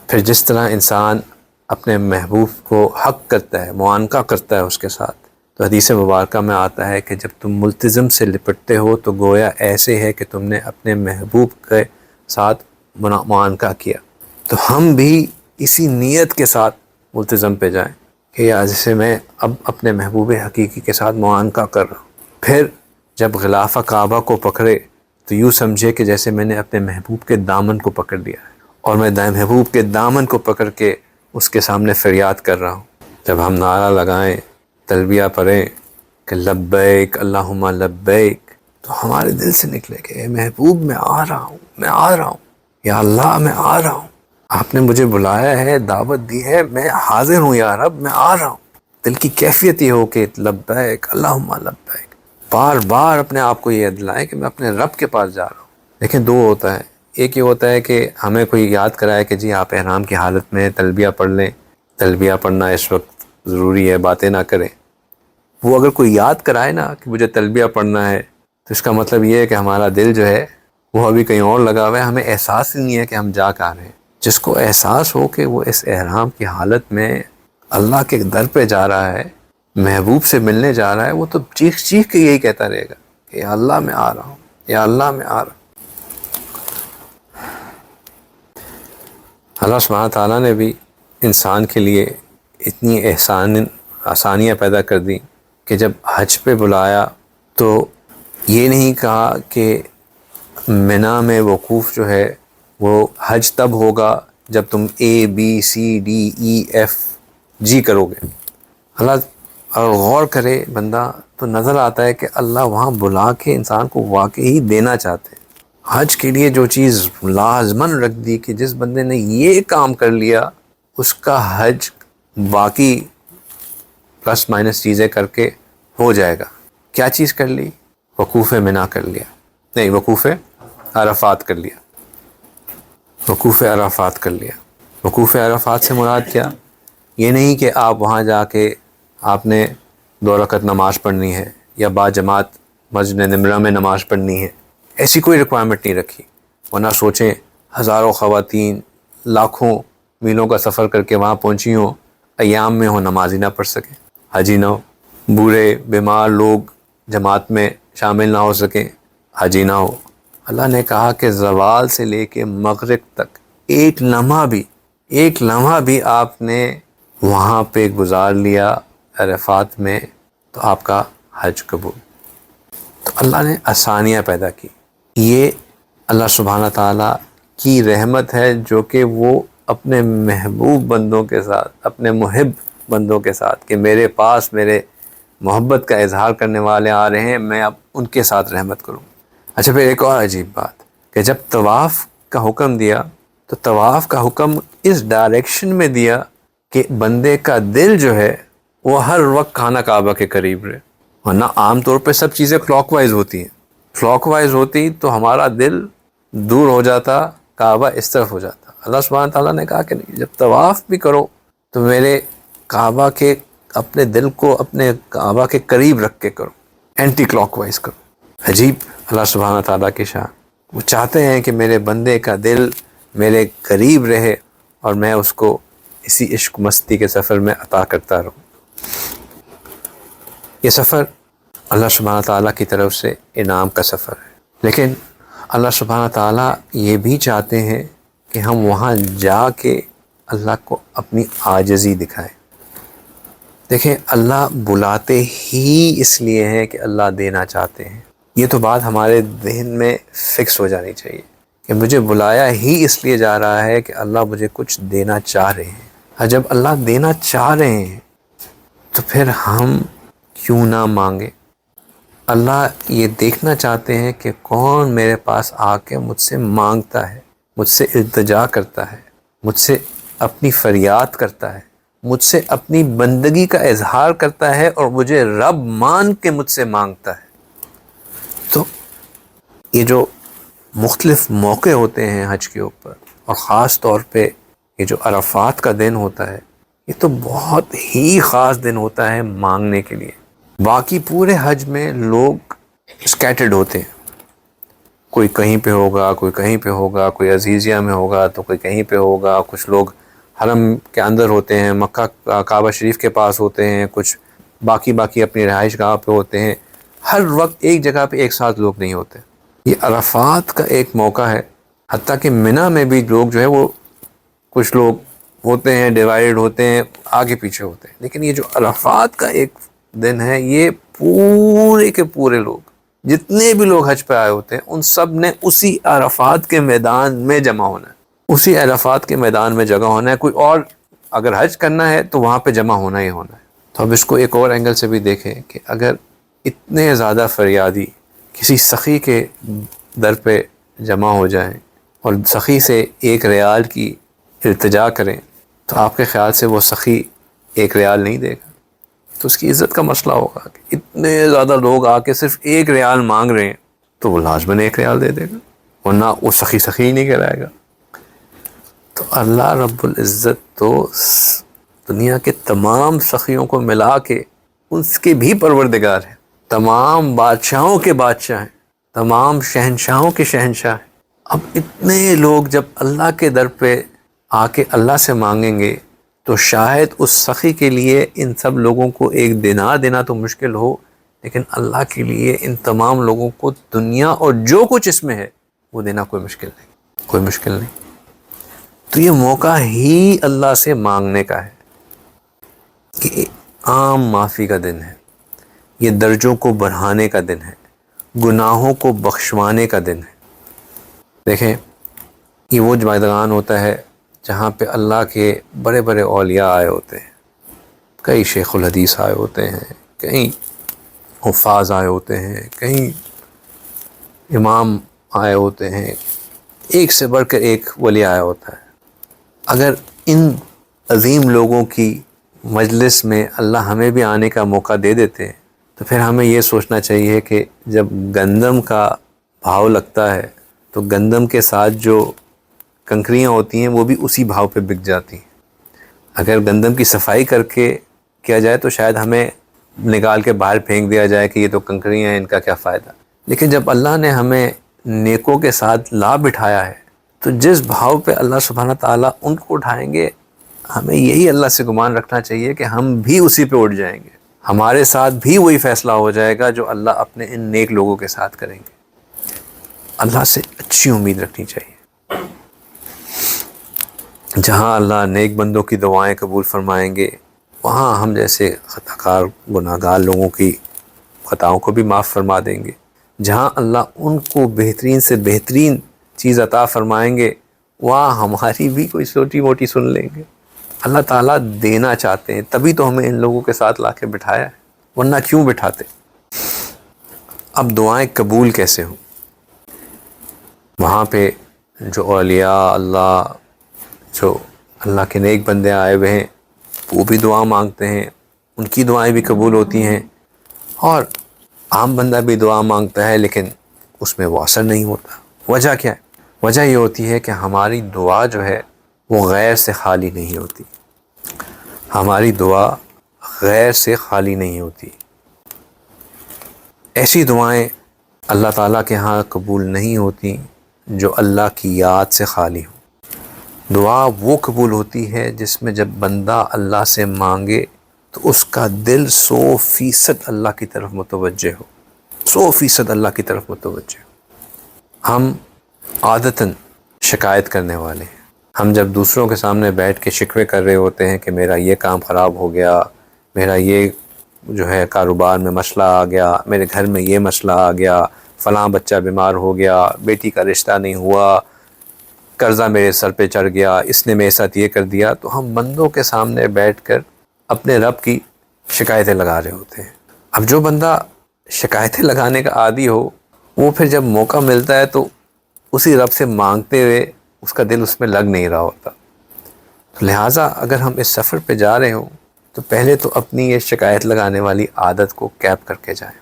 پھر جس طرح انسان اپنے محبوب کو حق کرتا ہے، معانقہ کرتا ہے اس کے ساتھ، تو حدیث مبارکہ میں آتا ہے کہ جب تم ملتزم سے لپٹتے ہو تو گویا ایسے ہے کہ تم نے اپنے محبوب کے ساتھ معانقہ کیا۔ تو ہم بھی اسی نیت کے ساتھ ملتزم پہ جائیں کہ جیسے میں اب اپنے محبوب حقیقی کے ساتھ معانقہ کر رہا ہوں۔ پھر جب غلاف کعبہ کو پکڑے تو یوں سمجھے کہ جیسے میں نے اپنے محبوب کے دامن کو پکڑ لیا ہے، اور میں محبوب کے دامن کو پکڑ کے اس کے سامنے فریاد کر رہا ہوں۔ جب ہم نعرہ لگائیں، تلبیہ پڑھیں کہ لبیک اللہم لبیک، تو ہمارے دل سے نکلے کہ اے محبوب میں آ رہا ہوں، میں آ رہا ہوں، یا اللہ میں آ رہا ہوں، آپ نے مجھے بلایا ہے، دعوت دی ہے، میں حاضر ہوں یا رب، میں آ رہا ہوں۔ دل کی کیفیت یہ ہو کہ لبیک اللہم لبیک، بار بار اپنے آپ کو یہ دلائیں کہ میں اپنے رب کے پاس جا رہا ہوں۔ لیکن دو ہوتا ہے، ایک یہ ہوتا ہے کہ ہمیں کوئی یاد کرائے کہ جی آپ احرام کی حالت میں تلبیہ پڑھ لیں، تلبیہ پڑھنا اس وقت ضروری ہے، باتیں نہ کریں۔ وہ اگر کوئی یاد کرائے نا کہ مجھے تلبیہ پڑھنا ہے، تو اس کا مطلب یہ ہے کہ ہمارا دل جو ہے وہ ابھی کہیں اور لگا ہوا ہے، ہمیں احساس ہی نہیں ہے کہ ہم جا کہاں رہے ہیں۔ جس کو احساس ہو کہ وہ اس احرام کی حالت میں اللہ کے در پہ جا رہا ہے، محبوب سے ملنے جا رہا ہے، وہ تو چیخ چیخ کے یہی کہتا رہے گا کہ یا اللہ میں آ رہا ہوں، یا اللہ میں آ رہا ہوں۔ اللہ سبحانہ تعالیٰ نے بھی انسان کے لیے اتنی آسانیاں پیدا کر دی کہ جب حج پہ بلایا تو یہ نہیں کہا کہ منا میں وقوف جو ہے وہ حج تب ہوگا جب تم ABCDEFG کرو گے۔ اللہ اگر غور کرے بندہ تو نظر آتا ہے کہ اللہ وہاں بلا کے انسان کو واقعی دینا چاہتے ہیں۔ حج کے لیے جو چیز لازماً رکھ دی کہ جس بندے نے یہ کام کر لیا اس کا حج باقی پلس مائنس چیزیں کر کے ہو جائے گا۔ کیا چیز کر لی؟ وقوف منا کر لیا، نہیں وقوف عرفات کر لیا، وقوف عرفات کر لیا۔ وقوف عرفات سے مراد کیا؟ یہ نہیں کہ آپ وہاں جا کے آپ نے 2 رکعت نماز پڑھنی ہے یا با جماعت مسجد نمرہ میں نماز پڑھنی ہے، ایسی کوئی ریکوائرمنٹ نہیں رکھی۔ ورنہ سوچیں ہزاروں خواتین لاکھوں میلوں کا سفر کر کے وہاں پہنچی ہوں، ایام میں ہو نماز ہی نہ پڑھ سکیں، حجی نہ ہو، بوڑھے بیمار لوگ جماعت میں شامل نہ ہو سکیں، حجی نہ ہو۔ اللہ نے کہا کہ زوال سے لے کے مغرب تک ایک لمحہ بھی آپ نے وہاں پہ گزار لیا عرفات میں تو آپ کا حج قبول۔ تو اللہ نے آسانیاں پیدا کی۔ یہ اللہ سبحانہ تعالیٰ کی رحمت ہے جو کہ وہ اپنے محبوب بندوں کے ساتھ، اپنے محب بندوں کے ساتھ، کہ میرے پاس میرے محبت کا اظہار کرنے والے آ رہے ہیں، میں اب ان کے ساتھ رحمت کروں۔ اچھا پھر ایک اور عجیب بات کہ جب طواف کا حکم دیا تو طواف کا حکم اس ڈائریکشن میں دیا کہ بندے کا دل جو ہے وہ ہر وقت خانہ کعبہ کے قریب رہے، ورنہ عام طور پہ سب چیزیں کلاک وائز ہوتی ہیں، کلاک وائز ہوتی تو ہمارا دل دور ہو جاتا، کعبہ اس طرف ہو جاتا۔ اللہ سبحانہ تعالیٰ نے کہا کہ نہیں، جب طواف بھی کرو تو میرے کعبہ کے اپنے دل کو اپنے کعبہ کے قریب رکھ کے کرو، اینٹی کلاک وائز کرو۔ عجیب اللہ سبحانہ تعالیٰ کی شان، وہ چاہتے ہیں کہ میرے بندے کا دل میرے قریب رہے اور میں اس کو اسی عشق مستی کے سفر میں عطا کرتا رہوں۔ یہ سفر اللہ سبحانہ تعالیٰ کی طرف سے انعام کا سفر ہے، لیکن اللہ سبحانہ تعالیٰ یہ بھی چاہتے ہیں کہ ہم وہاں جا کے اللہ کو اپنی عاجزی دکھائیں۔ دیکھیں اللہ بلاتے ہی اس لیے ہیں کہ اللہ دینا چاہتے ہیں، یہ تو بات ہمارے ذہن میں فکس ہو جانی چاہیے کہ مجھے بلایا ہی اس لیے جا رہا ہے کہ اللہ مجھے کچھ دینا چاہ رہے ہیں۔ اور جب اللہ دینا چاہ رہے ہیں تو پھر ہم کیوں نہ مانگیں؟ اللہ یہ دیکھنا چاہتے ہیں کہ کون میرے پاس آ کے مجھ سے مانگتا ہے، مجھ سے التجا کرتا ہے، مجھ سے اپنی فریاد کرتا ہے، مجھ سے اپنی بندگی کا اظہار کرتا ہے اور مجھے رب مان کے مجھ سے مانگتا ہے۔ تو یہ جو مختلف موقع ہوتے ہیں حج کے اوپر، اور خاص طور پہ یہ جو عرفات کا دن ہوتا ہے، یہ تو بہت ہی خاص دن ہوتا ہے مانگنے کے لیے۔ باقی پورے حج میں لوگ اسکیٹرڈ ہوتے ہیں، کوئی کہیں پہ ہوگا، کوئی کہیں پہ ہوگا، کوئی عزیزیہ میں ہوگا تو کوئی کہیں پہ ہوگا، کچھ لوگ حرم کے اندر ہوتے ہیں، مکہ کعبہ شریف کے پاس ہوتے ہیں، کچھ باقی اپنی رہائش گاہ پہ ہوتے ہیں۔ ہر وقت ایک جگہ پہ ایک ساتھ لوگ نہیں ہوتے۔ یہ عرفات کا ایک موقع ہے، حتیٰ کہ منی میں بھی لوگ جو ہے وہ کچھ لوگ ہوتے ہیں، ڈیوائیڈ ہوتے ہیں، آگے پیچھے ہوتے ہیں، لیکن یہ جو عرفات کا ایک دن ہے یہ پورے کے پورے لوگ جتنے بھی لوگ حج پہ آئے ہوتے ہیں ان سب نے اسی عرفات کے میدان میں جمع ہونا ہے، اسی عرفات کے میدان میں جگہ ہونا ہے۔ کوئی اور اگر حج کرنا ہے تو وہاں پہ جمع ہونا ہی ہونا ہے۔ تو اب اس کو ایک اور اینگل سے بھی دیکھیں کہ اگر اتنے زیادہ فریادی کسی سخی کے در پہ جمع ہو جائیں اور سخی سے 1 ریال کی التجا کریں تو آپ کے خیال سے وہ سخی 1 ریال نہیں دے گا؟ تو اس کی عزت کا مسئلہ ہوگا کہ اتنے زیادہ لوگ آ کے صرف 1 ریال مانگ رہے ہیں تو وہ لازماً 1 ریال دے دے گا، ورنہ وہ سخی ہی نہیں کہلائے گا۔ تو اللہ رب العزت تو دنیا کے تمام سخیوں کو ملا کے ان کے بھی پروردگار ہیں، تمام بادشاہوں کے بادشاہ ہیں، تمام شہنشاہوں کے شہنشاہ ہیں۔ اب اتنے لوگ جب اللہ کے در پہ آ کے اللہ سے مانگیں گے تو شاید اس سخی کے لیے ان سب لوگوں کو 1 دینار دینا تو مشکل ہو، لیکن اللہ کے لیے ان تمام لوگوں کو دنیا اور جو کچھ اس میں ہے وہ دینا کوئی مشکل نہیں۔ تو یہ موقع ہی اللہ سے مانگنے کا ہے کہ عام معافی کا دن ہے، یہ درجوں کو بڑھانے کا دن ہے، گناہوں کو بخشوانے کا دن ہے۔ دیکھیں یہ وہ میدان ہوتا ہے جہاں پہ اللہ کے بڑے بڑے اولیاء آئے ہوتے ہیں، کئی شیخ الحدیث آئے ہوتے ہیں، کئی حفاظ آئے ہوتے ہیں، کئی امام آئے ہوتے ہیں، ایک سے بڑھ کر ایک ولی آیا ہوتا ہے۔ اگر ان عظیم لوگوں کی مجلس میں اللہ ہمیں بھی آنے کا موقع دے دیتے ہیں تو پھر ہمیں یہ سوچنا چاہیے کہ جب گندم کا بھاؤ لگتا ہے تو گندم کے ساتھ جو کنکریاں ہوتی ہیں وہ بھی اسی بھاؤ پہ بک جاتی ہیں۔ اگر گندم کی صفائی کر کے کیا جائے تو شاید ہمیں نکال کے باہر پھینک دیا جائے کہ یہ تو کنکریاں ہیں، ان کا کیا فائدہ۔ لیکن جب اللہ نے ہمیں نیکوں کے ساتھ لا بٹھایا ہے تو جس بھاؤ پہ اللہ سبحانہ تعالیٰ ان کو اٹھائیں گے، ہمیں یہی اللہ سے گمان رکھنا چاہیے کہ ہم بھی اسی پہ اٹھ جائیں گے، ہمارے ساتھ بھی وہی فیصلہ ہو جائے گا جو اللہ اپنے ان نیک لوگوں کے ساتھ کریں گے۔ اللہ سے اچھی امید رکھنی چاہیے۔ جہاں اللہ نیک بندوں کی دعائیں قبول فرمائیں گے وہاں ہم جیسے خطا کار گناہ گار لوگوں کی خطاؤں کو بھی معاف فرما دیں گے۔ جہاں اللہ ان کو بہترین سے بہترین چیز عطا فرمائیں گے وہاں ہماری بھی کوئی چھوٹی موٹی سن لیں گے۔ اللہ تعالیٰ دینا چاہتے ہیں، تبھی تو ہمیں ان لوگوں کے ساتھ لا کے بٹھایا ہے، ورنہ کیوں بٹھاتے۔ اب دعائیں قبول کیسے ہوں؟ وہاں پہ جو اولیاء اللہ، جو اللہ کے نیک بندے آئے ہوئے ہیں وہ بھی دعا مانگتے ہیں، ان کی دعائیں بھی قبول ہوتی ہیں، اور عام بندہ بھی دعا مانگتا ہے لیکن اس میں وہ اثر نہیں ہوتا۔ وجہ کیا ہے؟ وجہ یہ ہوتی ہے کہ ہماری دعا جو ہے وہ غیر سے خالی نہیں ہوتی، ہماری دعا غیر سے خالی نہیں ہوتی۔ ایسی دعائیں اللہ تعالیٰ کے ہاں قبول نہیں ہوتی جو اللہ کی یاد سے خالی ہوں۔ دعا وہ قبول ہوتی ہے جس میں جب بندہ اللہ سے مانگے تو اس کا دل 100% اللہ کی طرف متوجہ ہو، 100% اللہ کی طرف متوجہ ہو۔ ہم عادتاً شکایت کرنے والے ہیں، ہم جب دوسروں کے سامنے بیٹھ کے شکوے کر رہے ہوتے ہیں کہ میرا یہ کام خراب ہو گیا، میرا یہ جو ہے کاروبار میں مسئلہ آ گیا، میرے گھر میں یہ مسئلہ آ گیا، فلاں بچہ بیمار ہو گیا، بیٹی کا رشتہ نہیں ہوا، قرضہ میرے سر پہ چڑھ گیا، اس نے میرے ساتھ یہ کر دیا، تو ہم بندوں کے سامنے بیٹھ کر اپنے رب کی شکایتیں لگا رہے ہوتے ہیں۔ اب جو بندہ شکایتیں لگانے کا عادی ہو وہ پھر جب موقع ملتا ہے تو اسی رب سے مانگتے ہوئے اس کا دل اس میں لگ نہیں رہا ہوتا۔ تو لہٰذا اگر ہم اس سفر پہ جا رہے ہوں تو پہلے تو اپنی یہ شکایت لگانے والی عادت کو کیپ کر کے جائیں،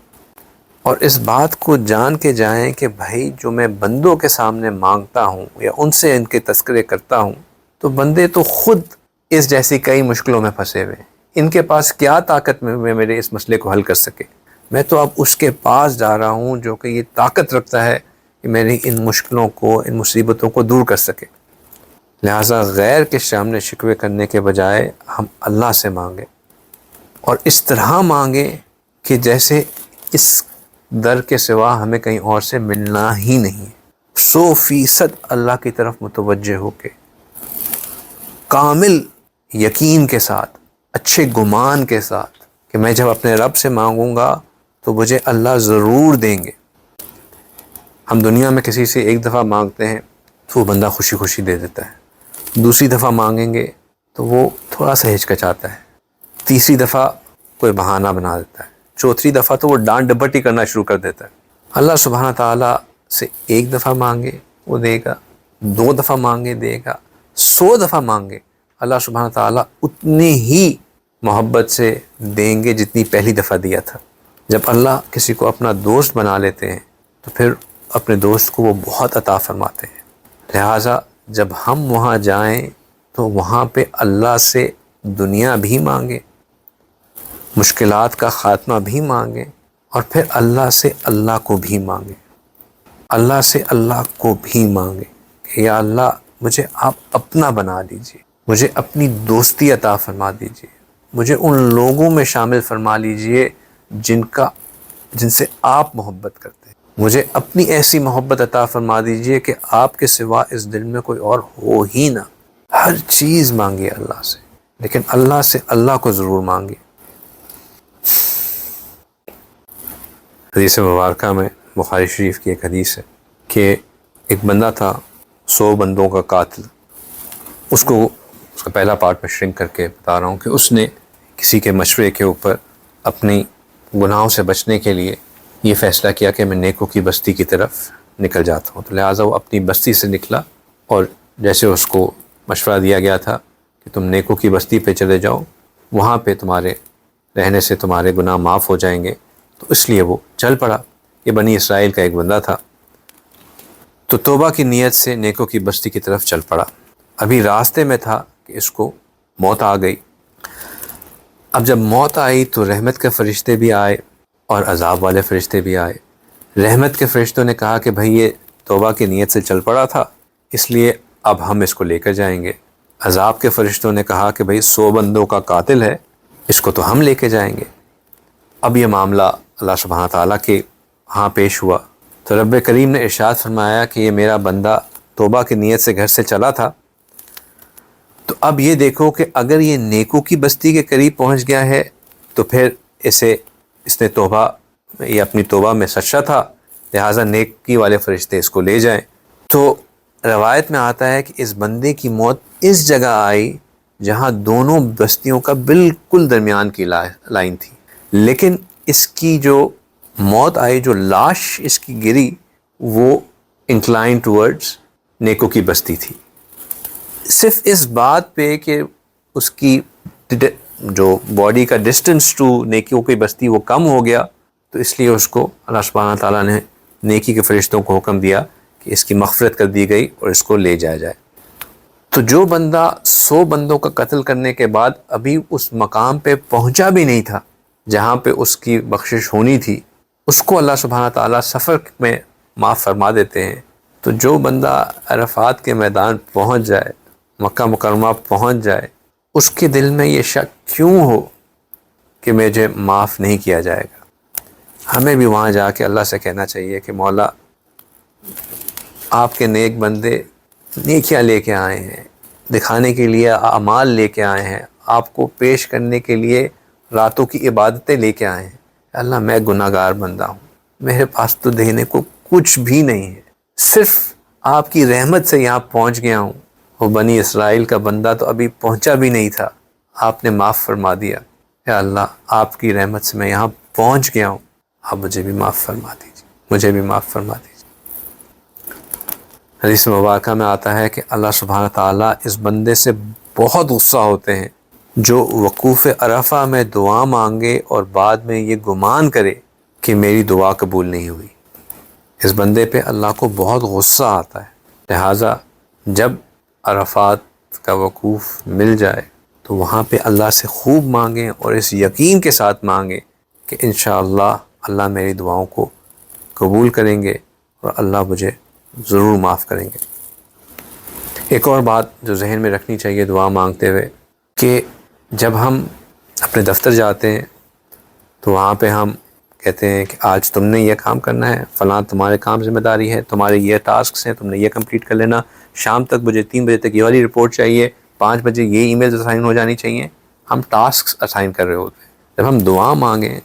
اور اس بات کو جان کے جائیں کہ بھائی جو میں بندوں کے سامنے مانگتا ہوں یا ان سے ان کے تذکرے کرتا ہوں تو بندے تو خود اس جیسی کئی مشکلوں میں پھنسے ہوئے ہیں، ان کے پاس کیا طاقت میں میرے اس مسئلے کو حل کر سکے۔ میں تو اب اس کے پاس جا رہا ہوں جو کہ یہ طاقت رکھتا ہے کہ میری ان مشکلوں کو، ان مصیبتوں کو دور کر سکے۔ لہٰذا غیر کے سامنے شکوے کرنے کے بجائے ہم اللہ سے مانگیں، اور اس طرح مانگیں کہ جیسے اس در کے سوا ہمیں کہیں اور سے ملنا ہی نہیں، 100% اللہ کی طرف متوجہ ہو کے، کامل یقین کے ساتھ، اچھے گمان کے ساتھ کہ میں جب اپنے رب سے مانگوں گا تو مجھے اللہ ضرور دیں گے۔ ہم دنیا میں کسی سے ایک دفعہ مانگتے ہیں تو وہ بندہ خوشی خوشی دے دیتا ہے، دوسری دفعہ مانگیں گے تو وہ تھوڑا سا ہچکچاتا ہے، تیسری دفعہ کوئی بہانہ بنا دیتا ہے، چوتھی دفعہ تو وہ ڈانٹ ڈپٹ ہی کرنا شروع کر دیتا ہے۔ اللہ سبحانہ تعالیٰ سے ایک دفعہ مانگے وہ دے گا، 2 دفعہ مانگے دے گا، 100 دفعہ مانگے اللہ سبحانہ تعالیٰ اتنے ہی محبت سے دیں گے جتنی پہلی دفعہ دیا تھا۔ جب اللہ کسی کو اپنا دوست بنا لیتے ہیں تو پھر اپنے دوست کو وہ بہت عطا فرماتے ہیں۔ لہٰذا جب ہم وہاں جائیں تو وہاں پہ اللہ سے دنیا بھی مانگیں، مشکلات کا خاتمہ بھی مانگیں، اور پھر اللہ سے اللہ کو بھی مانگیں، اللہ سے اللہ کو بھی مانگیں کہ یا اللہ مجھے آپ اپنا بنا لیجیے، مجھے اپنی دوستی عطا فرما دیجیے، مجھے ان لوگوں میں شامل فرما لیجیے جن سے آپ محبت کرتے ہیں، مجھے اپنی ایسی محبت عطا فرما دیجیے کہ آپ کے سوا اس دل میں کوئی اور ہو ہی نہ۔ ہر چیز مانگے اللہ سے، لیکن اللہ سے اللہ کو ضرور مانگے۔ حدیث مبارکہ میں بخاری شریف کی ایک حدیث ہے کہ ایک بندہ تھا 100 بندوں کا قاتل۔ اس کا پہلا پارٹ میں شرنک کر کے بتا رہا ہوں کہ اس نے کسی کے مشورے کے اوپر اپنی گناہوں سے بچنے کے لیے یہ فیصلہ کیا کہ میں نیکوں کی بستی کی طرف نکل جاتا ہوں، تو لہٰذا وہ اپنی بستی سے نکلا، اور جیسے اس کو مشورہ دیا گیا تھا کہ تم نیکوں کی بستی پہ چلے جاؤ، وہاں پہ تمہارے رہنے سے تمہارے گناہ معاف ہو جائیں گے، تو اس لیے وہ چل پڑا۔ یہ بنی اسرائیل کا ایک بندہ تھا، تو توبہ کی نیت سے نیکوں کی بستی کی طرف چل پڑا۔ ابھی راستے میں تھا کہ اس کو موت آ گئی۔ اب جب موت آئی تو رحمت کے فرشتے بھی آئے اور عذاب والے فرشتے بھی آئے۔ رحمت کے فرشتوں نے کہا کہ بھئی یہ توبہ کی نیت سے چل پڑا تھا، اس لیے اب ہم اس کو لے کر جائیں گے۔ عذاب کے فرشتوں نے کہا کہ بھئی 100 بندوں کا قاتل ہے، اس کو تو ہم لے کے جائیں گے۔ اب یہ معاملہ اللہ سبحانہ تعالیٰ کے ہاں پیش ہوا تو رب کریم نے ارشاد فرمایا کہ یہ میرا بندہ توبہ کی نیت سے گھر سے چلا تھا، تو اب یہ دیکھو کہ اگر یہ نیکوں کی بستی کے قریب پہنچ گیا ہے تو پھر اس نے توبہ، یہ اپنی توبہ میں سچا تھا، لہٰذا نیکی والے فرشتے اس کو لے جائیں۔ تو روایت میں آتا ہے کہ اس بندے کی موت اس جگہ آئی جہاں دونوں بستیوں کا بالکل درمیان کی لائن تھی، لیکن اس کی جو موت آئی، جو لاش اس کی گری، وہ انکلائن ٹورڈز نیکوں کی بستی تھی۔ صرف اس بات پہ کہ اس کی جو باڈی کا ڈسٹنس ٹو نیکیوں کی بستی وہ کم ہو گیا، تو اس لیے اس کو اللہ سبحانہ تعالیٰ نے نیکی کے فرشتوں کو حکم دیا کہ اس کی مغفرت کر دی گئی اور اس کو لے جایا جائے۔ تو جو بندہ 100 بندوں کا قتل کرنے کے بعد ابھی اس مقام پہ پہنچا بھی نہیں تھا جہاں پہ اس کی بخشش ہونی تھی، اس کو اللہ سبحانہ تعالیٰ سفر میں معاف فرما دیتے ہیں۔ تو جو بندہ عرفات کے میدان پہنچ جائے، مکہ مکرمہ پہنچ جائے، اس کے دل میں یہ شک کیوں ہو کہ مجھے معاف نہیں کیا جائے گا؟ ہمیں بھی وہاں جا کے اللہ سے کہنا چاہیے کہ مولا آپ کے نیک بندے نیکیاں لے کے آئے ہیں، دکھانے کے لیے اعمال لے کے آئے ہیں، آپ کو پیش کرنے کے لیے راتوں کی عبادتیں لے کے آئے ہیں۔ اللہ میں گناہ گار بندہ ہوں، میرے پاس تو دینے کو کچھ بھی نہیں ہے، صرف آپ کی رحمت سے یہاں پہنچ گیا ہوں۔ وہ بنی اسرائیل کا بندہ تو ابھی پہنچا بھی نہیں تھا، آپ نے معاف فرما دیا۔ یا اللہ آپ کی رحمت سے میں یہاں پہنچ گیا ہوں، آپ مجھے بھی معاف فرما دیجیے، مجھے بھی معاف فرما دیجیے۔ حدیث مبارکہ میں آتا ہے کہ اللہ سبحانہ تعالیٰ اس بندے سے بہت غصہ ہوتے ہیں جو وقوف عرفہ میں دعا مانگے اور بعد میں یہ گمان کرے کہ میری دعا قبول نہیں ہوئی۔ اس بندے پہ اللہ کو بہت غصہ آتا ہے، لہٰذا جب عرفات کا وقوف مل جائے تو وہاں پہ اللہ سے خوب مانگیں اور اس یقین کے ساتھ مانگیں کہ انشاءاللہ اللہ میری دعاؤں کو قبول کریں گے اور اللہ مجھے ضرور معاف کریں گے۔ ایک اور بات جو ذہن میں رکھنی چاہیے دعا مانگتے ہوئے کہ جب ہم اپنے دفتر جاتے ہیں تو وہاں پہ ہم کہتے ہیں کہ آج تم نے یہ کام کرنا ہے، فلاں تمہارے کام ذمہ داری ہے، تمہارے یہ ٹاسکس ہیں، تم نے یہ کمپلیٹ کر لینا، شام تک مجھے 3 بجے تک یہ والی رپورٹ چاہیے، 5 بجے یہ ای میلز اسائن ہو جانی چاہیے۔ ہم ٹاسکس اسائن کر رہے ہوتے ہیں۔ جب ہم دعا مانگیں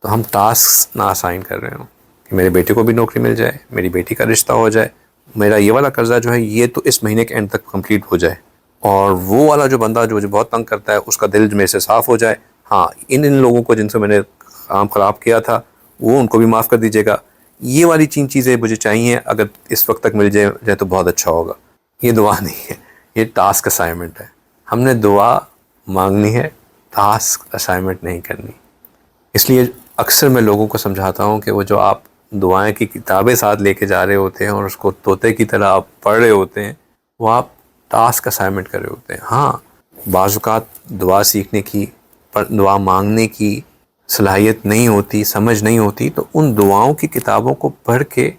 تو ہم ٹاسکس نہ اسائن کر رہے ہوں کہ میرے بیٹے کو بھی نوکری مل جائے، میری بیٹی کا رشتہ ہو جائے، میرا یہ والا قرضہ جو ہے یہ تو اس مہینے کے اینڈ تک کمپلیٹ ہو جائے، اور وہ والا جو بندہ جو مجھے بہت تنگ کرتا ہے اس کا دل میرے سے صاف ہو جائے، ہاں ان لوگوں کو جن سے میں نے کام خراب کیا تھا وہ ان کو بھی معاف کر دیجیے گا، یہ والی چیزیں مجھے چاہیے، اگر اس وقت تک مل جائے تو بہت اچھا ہوگا. یہ دعا نہیں ہے، یہ ٹاسک اسائنمنٹ ہے. ہم نے دعا مانگنی ہے، ٹاسک اسائنمنٹ نہیں کرنی. اس لیے اکثر میں لوگوں کو سمجھاتا ہوں کہ وہ جو آپ دعائیں کی کتابیں ساتھ لے کے جا رہے ہوتے ہیں اور اس کو طوطے کی طرح آپ پڑھ رہے ہوتے ہیں، وہ آپ ٹاسک اسائنمنٹ کر رہے ہوتے ہیں. ہاں بعض اوقات دعا سیکھنے کی، دعا مانگنے کی صلاحیت نہیں ہوتی، سمجھ نہیں ہوتی، تو ان دعاؤں کی کتابوں کو پڑھ کے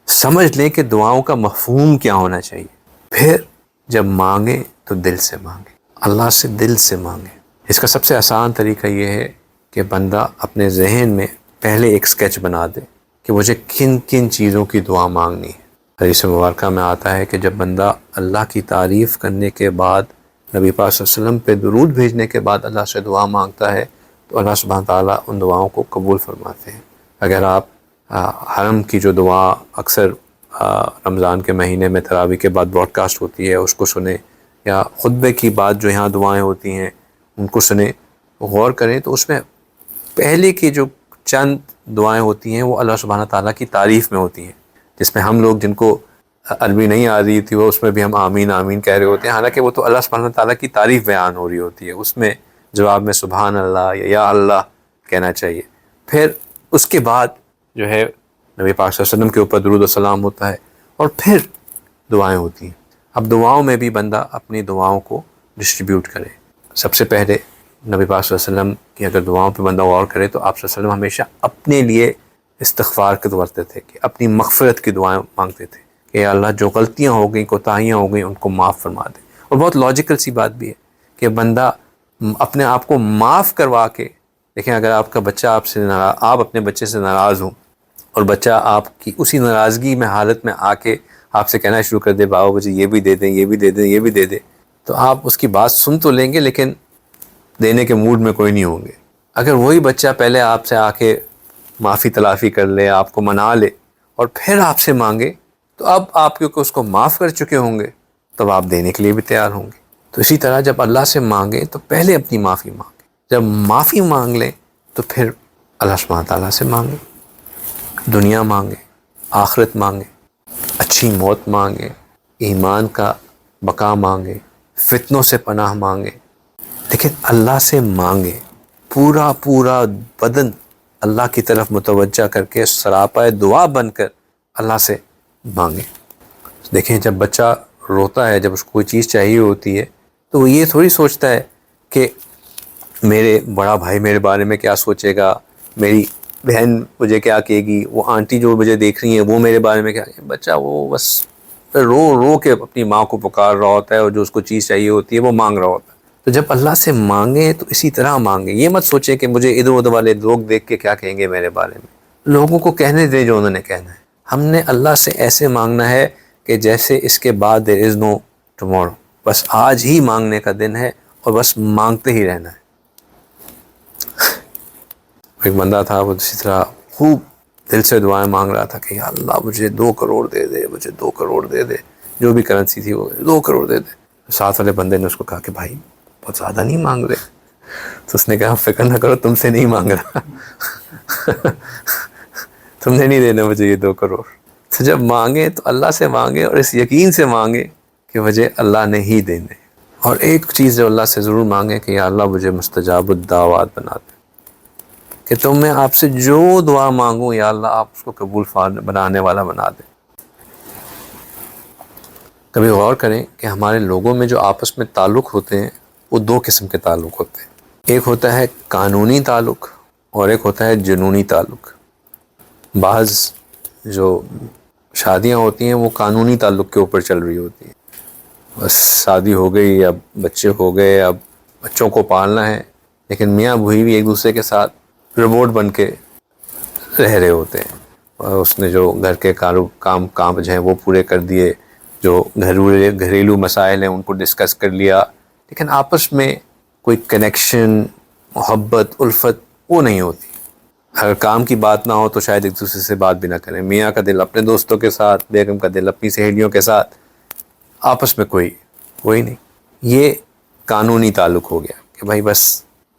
سمجھ لیں کہ دعاؤں کا مفہوم کیا ہونا چاہیے. پھر جب مانگیں تو دل سے مانگیں، اللہ سے دل سے مانگیں. اس کا سب سے آسان طریقہ یہ ہے کہ بندہ اپنے ذہن میں پہلے ایک سکیچ بنا دے کہ مجھے کن کن چیزوں کی دعا مانگنی ہے. حدیث مبارکہ میں آتا ہے کہ جب بندہ اللہ کی تعریف کرنے کے بعد، نبی پاک صلی اللہ علیہ وسلم پہ درود بھیجنے کے بعد اللہ سے دعا مانگتا ہے تو اللہ سبحانہ تعالیٰ ان دعاؤں کو قبول فرماتے ہیں. اگر آپ حرم کی جو دعا اکثر رمضان کے مہینے میں تراویح کے بعد براڈ کاسٹ ہوتی ہے اس کو سنیں، یا خطبے کی بعد جو یہاں دعائیں ہوتی ہیں ان کو سنیں، غور کریں تو اس میں پہلے کی جو چند دعائیں ہوتی ہیں وہ اللہ سبحانہ تعالیٰ کی تعریف میں ہوتی ہیں، جس میں ہم لوگ جن کو عربی نہیں آ رہی تھی وہ اس میں بھی ہم آمین آمین کہہ رہے ہوتے ہیں، حالانکہ وہ تو اللہ سبحانہ تعالیٰ کی تعریف بیان ہو رہی ہوتی ہے. اس میں جواب میں سبحان اللہ یا اللہ کہنا چاہیے. پھر اس کے بعد جو ہے نبی پاک صلی اللہ علیہ وسلم کے اوپر درود و سلام ہوتا ہے، اور پھر دعائیں ہوتی ہیں. اب دعاؤں میں بھی بندہ اپنی دعاؤں کو ڈسٹریبیوٹ کرے. سب سے پہلے نبی پاک صلی اللہ علیہ وسلم کی اگر دعاؤں پہ بندہ غور کرے تو آپ صلی اللہ علیہ وسلم ہمیشہ اپنے لیے استغفار کرتے تھے، کہ اپنی مغفرت کی دعائیں مانگتے تھے کہ یا اللہ جو غلطیاں ہو گئیں، کوتاہیاں ہو گئیں، ان کو معاف فرما دے. اور بہت لاجیکل سی بات بھی ہے کہ بندہ اپنے آپ کو معاف کروا کے دیکھیں. اگر آپ کا بچہ آپ سے ناراض، آپ اپنے بچے سے ناراض ہوں اور بچہ آپ کی اسی ناراضگی میں حالت میں آ کے آپ سے کہنا شروع کر دے بابا مجھے یہ بھی دے دیں، یہ بھی دے دیں، یہ بھی دے دیں، تو آپ اس کی بات سن تو لیں گے لیکن دینے کے موڈ میں کوئی نہیں ہوں گے. اگر وہی بچہ پہلے آپ سے آ کے معافی تلافی کر لے، آپ کو منا لے اور پھر آپ سے مانگے، تو اب آپ کیونکہ اس کو معاف کر چکے ہوں گے تب آپ دینے کے لیے بھی تیار ہوں گے. تو اسی طرح جب اللہ سے مانگیں تو پہلے اپنی معافی مانگیں، جب معافی مانگ لیں تو پھر اللہ سبحانہ تعالیٰ سے مانگیں. دنیا مانگیں، آخرت مانگیں، اچھی موت مانگیں، ایمان کا بقا مانگیں، فتنوں سے پناہ مانگیں. لیکن اللہ سے مانگیں، پورا بدن اللہ کی طرف متوجہ کر کے سراپا دعا بن کر اللہ سے مانگیں. دیکھیں جب بچہ روتا ہے، جب اس کو کوئی چیز چاہیے ہوتی ہے تو وہ یہ تھوڑی سوچتا ہے کہ میرے بڑا بھائی میرے بارے میں کیا سوچے گا، میری بہن مجھے کیا کہے گی، وہ آنٹی جو مجھے دیکھ رہی ہیں وہ میرے بارے میں کیا کہے. بچہ وہ بس رو کے اپنی ماں کو پکار رہا ہوتا ہے اور جو اس کو چیز چاہیے ہوتی ہے وہ مانگ رہا ہوتا ہے. تو جب اللہ سے مانگیں تو اسی طرح مانگیں. یہ مت سوچیں کہ مجھے ادھر ادھر والے لوگ دیکھ کے کیا کہیں گے میرے بارے میں. لوگوں کو کہنے دیں جو انہوں نے کہنا ہے. ہم نے اللہ سے ایسے مانگنا ہے کہ جیسے اس کے بعد there is no tomorrow، بس آج ہی مانگنے کا دن ہے اور بس مانگتے ہی رہنا ہے. ایک بندہ تھا وہ اسی طرح خوب دل سے دعائیں مانگ رہا تھا کہ یا اللہ مجھے 2 کروڑ دے دے، مجھے 2 کروڑ دے دے، جو بھی کرنسی تھی وہ 2 کروڑ دے دے. ساتھ والے بندے نے اس کو کہا کہ بھائی بہت زیادہ نہیں مانگ رہے. تو اس نے کہا فکر نہ کرو، تم سے نہیں مانگ رہا تم نے نہیں دینا مجھے یہ 2 کروڑ. تو جب مانگیں تو اللہ سے مانگیں اور اس یقین سے مانگیں کہ مجھے اللہ نے ہی دینے. اور ایک چیز جو اللہ سے ضرور مانگیں کہ یا اللہ مجھے مستجاب الدعوات بنا دے، کہ تم میں آپ سے جو دعا مانگوں یا اللہ آپ اس کو قبول بنانے والا بنا دیں. کبھی غور کریں کہ ہمارے لوگوں میں جو آپس میں تعلق ہوتے ہیں وہ 2 قسم کے تعلق ہوتے ہیں. ایک ہوتا ہے قانونی تعلق اور ایک ہوتا ہے جنونی تعلق. بعض جو شادیاں ہوتی ہیں وہ قانونی تعلق کے اوپر چل رہی ہوتی ہیں، بس شادی ہو گئی، اب بچے ہو گئے، اب بچوں کو پالنا ہے، لیکن میاں بھوئی بھی ایک دوسرے کے ساتھ روبوٹ بن کے رہ رہے ہوتے ہیں. اور اس نے جو گھر کے کام جو ہیں وہ پورے کر دیے، جو گھریلو مسائل ہیں ان کو ڈسکس کر لیا، لیکن آپس میں کوئی کنیکشن، محبت، الفت وہ نہیں ہوتی. اگر کام کی بات نہ ہو تو شاید ایک دوسرے سے بات بھی نہ کریں. میاں کا دل اپنے دوستوں کے ساتھ، بیگم کا دل اپنی سہیلیوں کے ساتھ، آپس میں کوئی نہیں. یہ قانونی تعلق ہو گیا کہ بھائی بس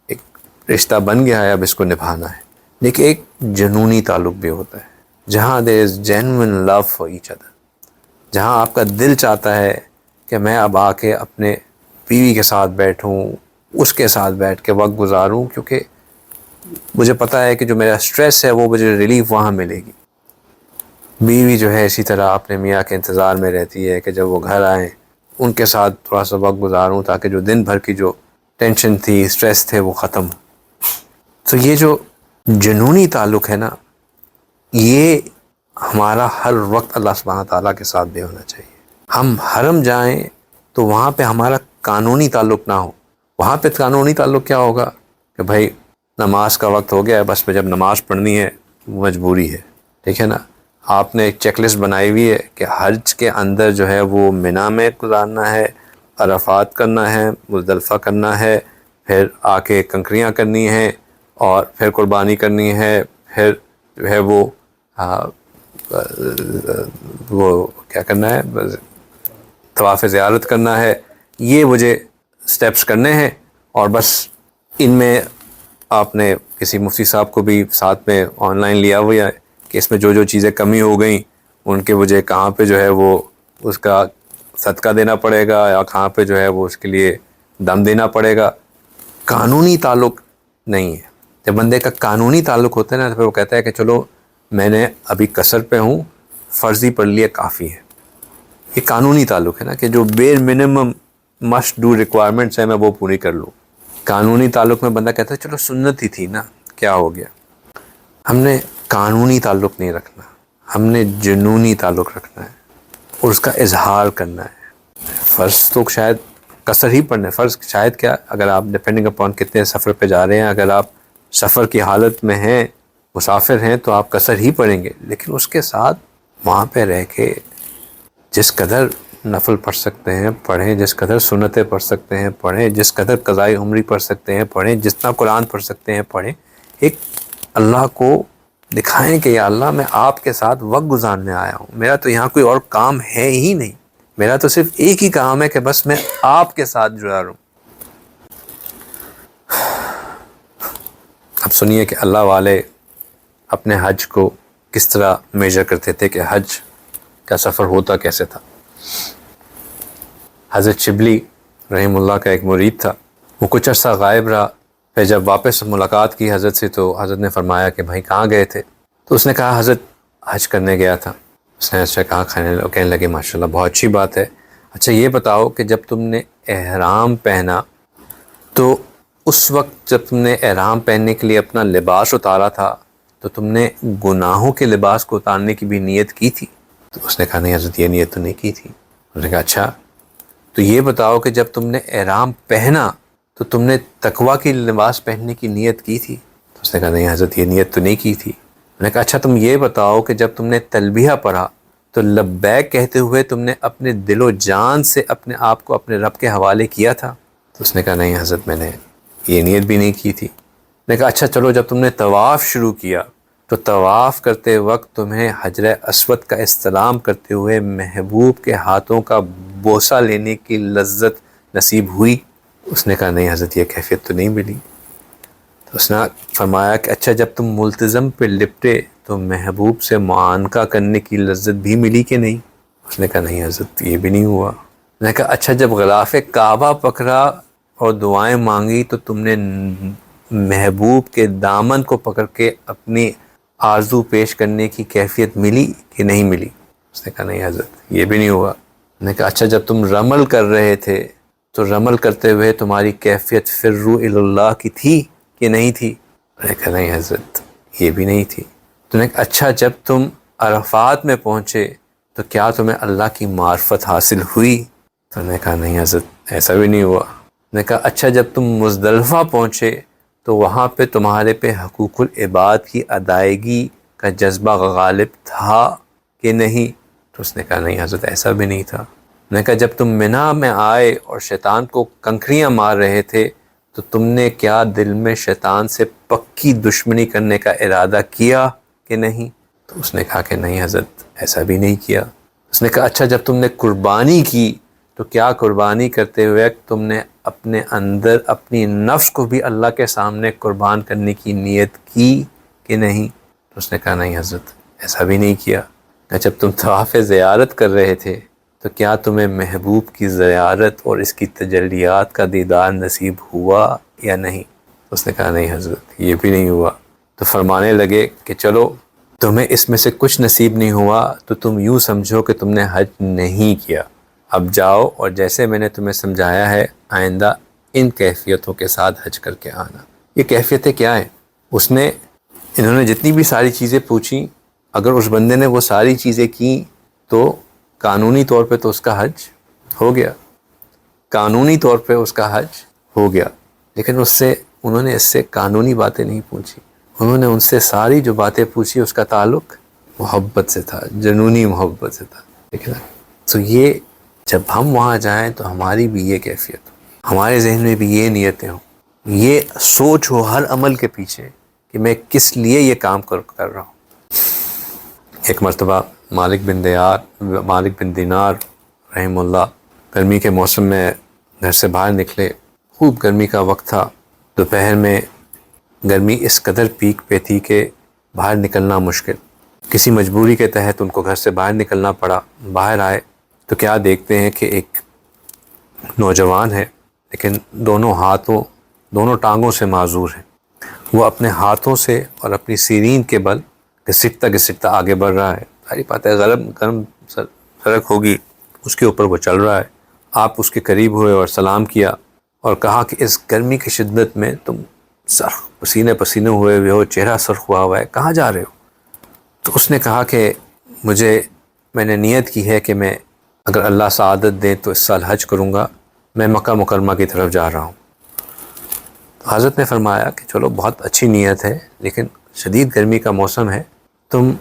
ایک رشتہ بن گیا ہے، اب اس کو نبھانا ہے. لیکن ایک جنونی تعلق بھی ہوتا ہے. جہاں there is genuine love for each other, جہاں آپ کا دل چاہتا ہے کہ میں اب آ کے اپنے بیوی کے ساتھ بیٹھوں، اس کے ساتھ بیٹھ کے وقت گزاروں، کیونکہ مجھے پتہ ہے کہ جو میرا سٹریس ہے وہ مجھے ریلیف وہاں ملے گی۔ بیوی جو ہے اسی طرح اپنے میاں کے انتظار میں رہتی ہے کہ جب وہ گھر آئیں ان کے ساتھ تھوڑا سا وقت گزاروں تاکہ جو دن بھر کی جو ٹینشن تھی، سٹریس تھے، وہ ختم ہو۔ تو یہ جو جنونی تعلق ہے نا، یہ ہمارا ہر وقت اللہ سبحانہ تعالیٰ کے ساتھ بھی ہونا چاہیے۔ ہم حرم جائیں تو وہاں پہ ہمارا قانونی تعلق نہ ہو۔ وہاں پہ قانونی تعلق کیا ہوگا کہ بھائی نماز کا وقت ہو گیا ہے، بس میں جب نماز پڑھنی ہے مجبوری ہے، ٹھیک ہے نا۔ آپ نے ایک چیک لسٹ بنائی ہوئی ہے کہ حج کے اندر جو ہے وہ منا میں گزارنا ہے، عرفات کرنا ہے، مزدلفہ کرنا ہے، پھر آ کے کنکریاں کرنی ہیں، اور پھر قربانی کرنی ہے، پھر جو ہے وہ کیا کرنا ہے، طواف زیارت کرنا ہے۔ یہ مجھے سٹیپس کرنے ہیں، اور بس ان میں آپ نے کسی مفتی صاحب کو بھی ساتھ میں آن لائن لیا ہوا ہے کہ اس میں جو جو چیزیں کمی ہو گئیں ان کے مجھے کہاں پہ جو ہے وہ اس کا صدقہ دینا پڑے گا، یا کہاں پہ جو ہے وہ اس کے لیے دم دینا پڑے گا۔ قانونی تعلق نہیں ہے۔ جب بندے کا قانونی تعلق ہوتا ہے نا، تو پھر وہ کہتا ہے کہ چلو میں نے ابھی قصر پہ ہوں، فرضی پڑھ لیا کافی ہے۔ یہ قانونی تعلق ہے نا، کہ جو بیر منیمم مسٹ ڈو ریکوائرمنٹس ہیں میں وہ پوری کر لوں۔ قانونی تعلق میں بندہ کہتا ہے چلو سنت ہی تھی نا، کیا ہو گیا۔ ہم نے قانونی تعلق نہیں رکھنا، ہم نے جنونی تعلق رکھنا ہے، اور اس کا اظہار کرنا ہے۔ فرض تو شاید قصر ہی پڑھنا ہے، فرض شاید کیا، اگر آپ ڈپینڈنگ اپون کتنے سفر پہ جا رہے ہیں، اگر آپ سفر کی حالت میں ہیں، مسافر ہیں، تو آپ قصر ہی پڑھیں گے، لیکن اس کے ساتھ وہاں پہ رہ کے جس قدر نفل پڑھ سکتے ہیں پڑھیں، جس قدر سنتیں پڑھ سکتے ہیں پڑھیں، جس قدر قضاء عمری پڑھ سکتے ہیں پڑھیں، جتنا قرآن پڑھ سکتے ہیں پڑھیں۔ ایک اللہ کو دکھائیں کہ یا اللہ میں آپ کے ساتھ وقت گزارنے آیا ہوں، میرا تو یہاں کوئی اور کام ہے ہی نہیں، میرا تو صرف ایک ہی کام ہے کہ بس میں آپ کے ساتھ جڑا رہوں۔ اب سنیے کہ اللہ والے اپنے حج کو کس طرح میجر کرتے تھے، کہ حج کا سفر ہوتا کیسے تھا۔ حضرت شبلی رحم اللہ کا ایک مرید تھا، وہ کچھ عرصہ غائب رہا، پھر جب واپس ملاقات کی حضرت سے تو حضرت نے فرمایا کہ بھائی کہاں گئے تھے؟ تو اس نے کہا حضرت حج کرنے گیا تھا۔ اس نے اچھا کہا، کہنے لگے ماشاءاللہ بہت اچھی بات ہے، اچھا یہ بتاؤ کہ جب تم نے احرام پہنا تو اس وقت جب تم نے احرام پہننے کے لیے اپنا لباس اتارا تھا تو تم نے گناہوں کے لباس کو اتارنے کی بھی نیت کی تھی؟ تو اس نے کہا نہیں حضرت، یہ نیت تو نہیں کی تھی۔ اس نے کہا اچھا تو یہ بتاؤ کہ جب تم نے احرام پہنا تو تم نے تقوی کی لباس پہننے کی نیت کی تھی؟ تو اس نے کہا نہیں حضرت، یہ نیت تو نہیں کی تھی۔ میں نے کہا اچھا تم یہ بتاؤ کہ جب تم نے تلبیہ پڑھا تو لبیک کہتے ہوئے تم نے اپنے دل و جان سے اپنے آپ کو اپنے رب کے حوالے کیا تھا؟ تو اس نے کہا نہیں حضرت، میں نے یہ نیت بھی نہیں کی تھی۔ میں نے کہا اچھا چلو جب تم نے طواف شروع کیا تو طواف کرتے وقت تمہیں حجر اسود کا استلام کرتے ہوئے محبوب کے ہاتھوں کا بوسہ لینے کی لذت نصیب ہوئی؟ اس نے کہا نہیں حضرت، یہ کیفیت تو نہیں ملی۔ تو اس نے فرمایا کہ اچھا جب تم ملتزم پہ لپٹے تو محبوب سے معانقہ کرنے کی لذت بھی ملی کہ نہیں؟ اس نے کہا نہیں حضرت، یہ بھی نہیں ہوا۔ میں نے کہا اچھا جب غلاف کعبہ پکڑا اور دعائیں مانگی تو تم نے محبوب کے دامن کو پکڑ کے اپنی آرزو پیش کرنے کی کیفیت ملی کہ نہیں ملی؟ اس نے کہا نہیں حضرت، یہ بھی نہیں ہوا۔ میں نے کہا اچھا جب تم رمل کر رہے تھے تو رمل کرتے ہوئے تمہاری کیفیت فروا الی اللہ کی تھی کہ نہیں تھی؟ میں نے کہا نہیں حضرت، یہ بھی نہیں تھی۔ تو نے کہا اچھا جب تم عرفات میں پہنچے تو کیا تمہیں اللہ کی معرفت حاصل ہوئی؟ تو نے کہا نہیں حضرت، ایسا بھی نہیں ہوا۔ نے کہا اچھا جب تم مزدلفہ پہنچے تو وہاں پہ تمہارے پہ حقوق العباد کی ادائیگی کا جذبہ غالب تھا کہ نہیں؟ تو اس نے کہا نہیں حضرت، ایسا بھی نہیں تھا۔ نے کہا جب تم منا میں آئے اور شیطان کو کنکریاں مار رہے تھے تو تم نے کیا دل میں شیطان سے پکی دشمنی کرنے کا ارادہ کیا کہ نہیں؟ تو اس نے کہا کہ نہیں حضرت، ایسا بھی نہیں کیا۔ اس نے کہا اچھا جب تم نے قربانی کی تو کیا قربانی کرتے ہوئے تم نے اپنے اندر اپنی نفس کو بھی اللہ کے سامنے قربان کرنے کی نیت کی کہ نہیں؟ تو اس نے کہا نہیں حضرت، ایسا بھی نہیں کیا۔ جب تم طواف زیارت کر رہے تھے تو کیا تمہیں محبوب کی زیارت اور اس کی تجلیات کا دیدار نصیب ہوا یا نہیں؟ اس نے کہا نہیں حضرت، یہ بھی نہیں ہوا۔ تو فرمانے لگے کہ چلو تمہیں اس میں سے کچھ نصیب نہیں ہوا تو تم یوں سمجھو کہ تم نے حج نہیں کیا۔ اب جاؤ اور جیسے میں نے تمہیں سمجھایا ہے آئندہ ان کیفیتوں کے ساتھ حج کر کے آنا۔ یہ کیفیتیں کیا ہیں؟ انہوں نے جتنی بھی ساری چیزیں پوچھیں، اگر اس بندے نے وہ ساری چیزیں کی تو قانونی طور پہ تو اس کا حج ہو گیا، قانونی طور پہ اس کا حج ہو گیا۔ لیکن انہوں نے اس سے قانونی باتیں نہیں پوچھی، انہوں نے ان سے ساری جو باتیں پوچھی اس کا تعلق محبت سے تھا، جنونی محبت سے تھا۔ ٹھیک ہے، تو یہ جب ہم وہاں جائیں تو ہماری بھی یہ کیفیت ہو، ہمارے ذہن میں بھی یہ نیتیں ہوں، یہ سوچ ہو ہر عمل کے پیچھے کہ میں کس لیے یہ کام کر رہا ہوں۔ ایک مرتبہ مالک بن دینار رحم اللہ گرمی کے موسم میں گھر سے باہر نکلے، خوب گرمی کا وقت تھا، دوپہر میں گرمی اس قدر پیک پہ تھی کہ باہر نکلنا مشکل، کسی مجبوری کے تحت ان کو گھر سے باہر نکلنا پڑا۔ باہر آئے تو کیا دیکھتے ہیں کہ ایک نوجوان ہے لیکن دونوں ٹانگوں سے معذور ہے، وہ اپنے ہاتھوں سے اور اپنی سیرین کے بل گھسٹتا آگے بڑھ رہا ہے۔ ساری باتیں گرم سڑک ہوگی، اس کے اوپر وہ چل رہا ہے۔ آپ اس کے قریب ہوئے اور سلام کیا اور کہا کہ اس گرمی کی شدت میں تم سرخ پسینے ہوئے ہو، چہرہ سرخ ہوا ہے، کہاں جا رہے ہو؟ تو اس نے کہا کہ میں نے نیت کی ہے کہ میں اگر اللہ سعادت دے تو اس سال حج کروں گا، میں مکہ مکرمہ کی طرف جا رہا ہوں۔ تو حضرت نے فرمایا کہ چلو بہت اچھی نیت ہے، لیکن شدید گرمی کا موسم ہے، تم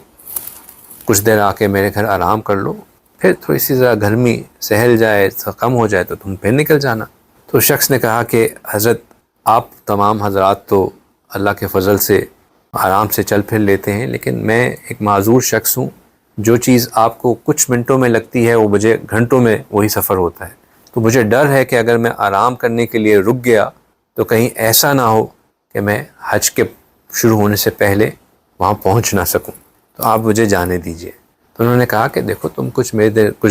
کچھ دیر آ کے میرے گھر آرام کر لو، پھر تھوڑی سی ذرا گرمی سہل جائے، کم ہو جائے تو تم پھر نکل جانا۔ تو شخص نے کہا کہ حضرت آپ تمام حضرات تو اللہ کے فضل سے آرام سے چل پھر لیتے ہیں، لیکن میں ایک معذور شخص ہوں، جو چیز آپ کو کچھ منٹوں میں لگتی ہے وہ مجھے گھنٹوں میں وہی سفر ہوتا ہے، تو مجھے ڈر ہے کہ اگر میں آرام کرنے کے لیے رک گیا تو کہیں ایسا نہ ہو کہ میں حج کے شروع ہونے سے پہلے وہاں پہنچ نہ سکوں، تو آپ مجھے جانے دیجیے۔ تو انہوں نے کہا کہ دیکھو تم کچھ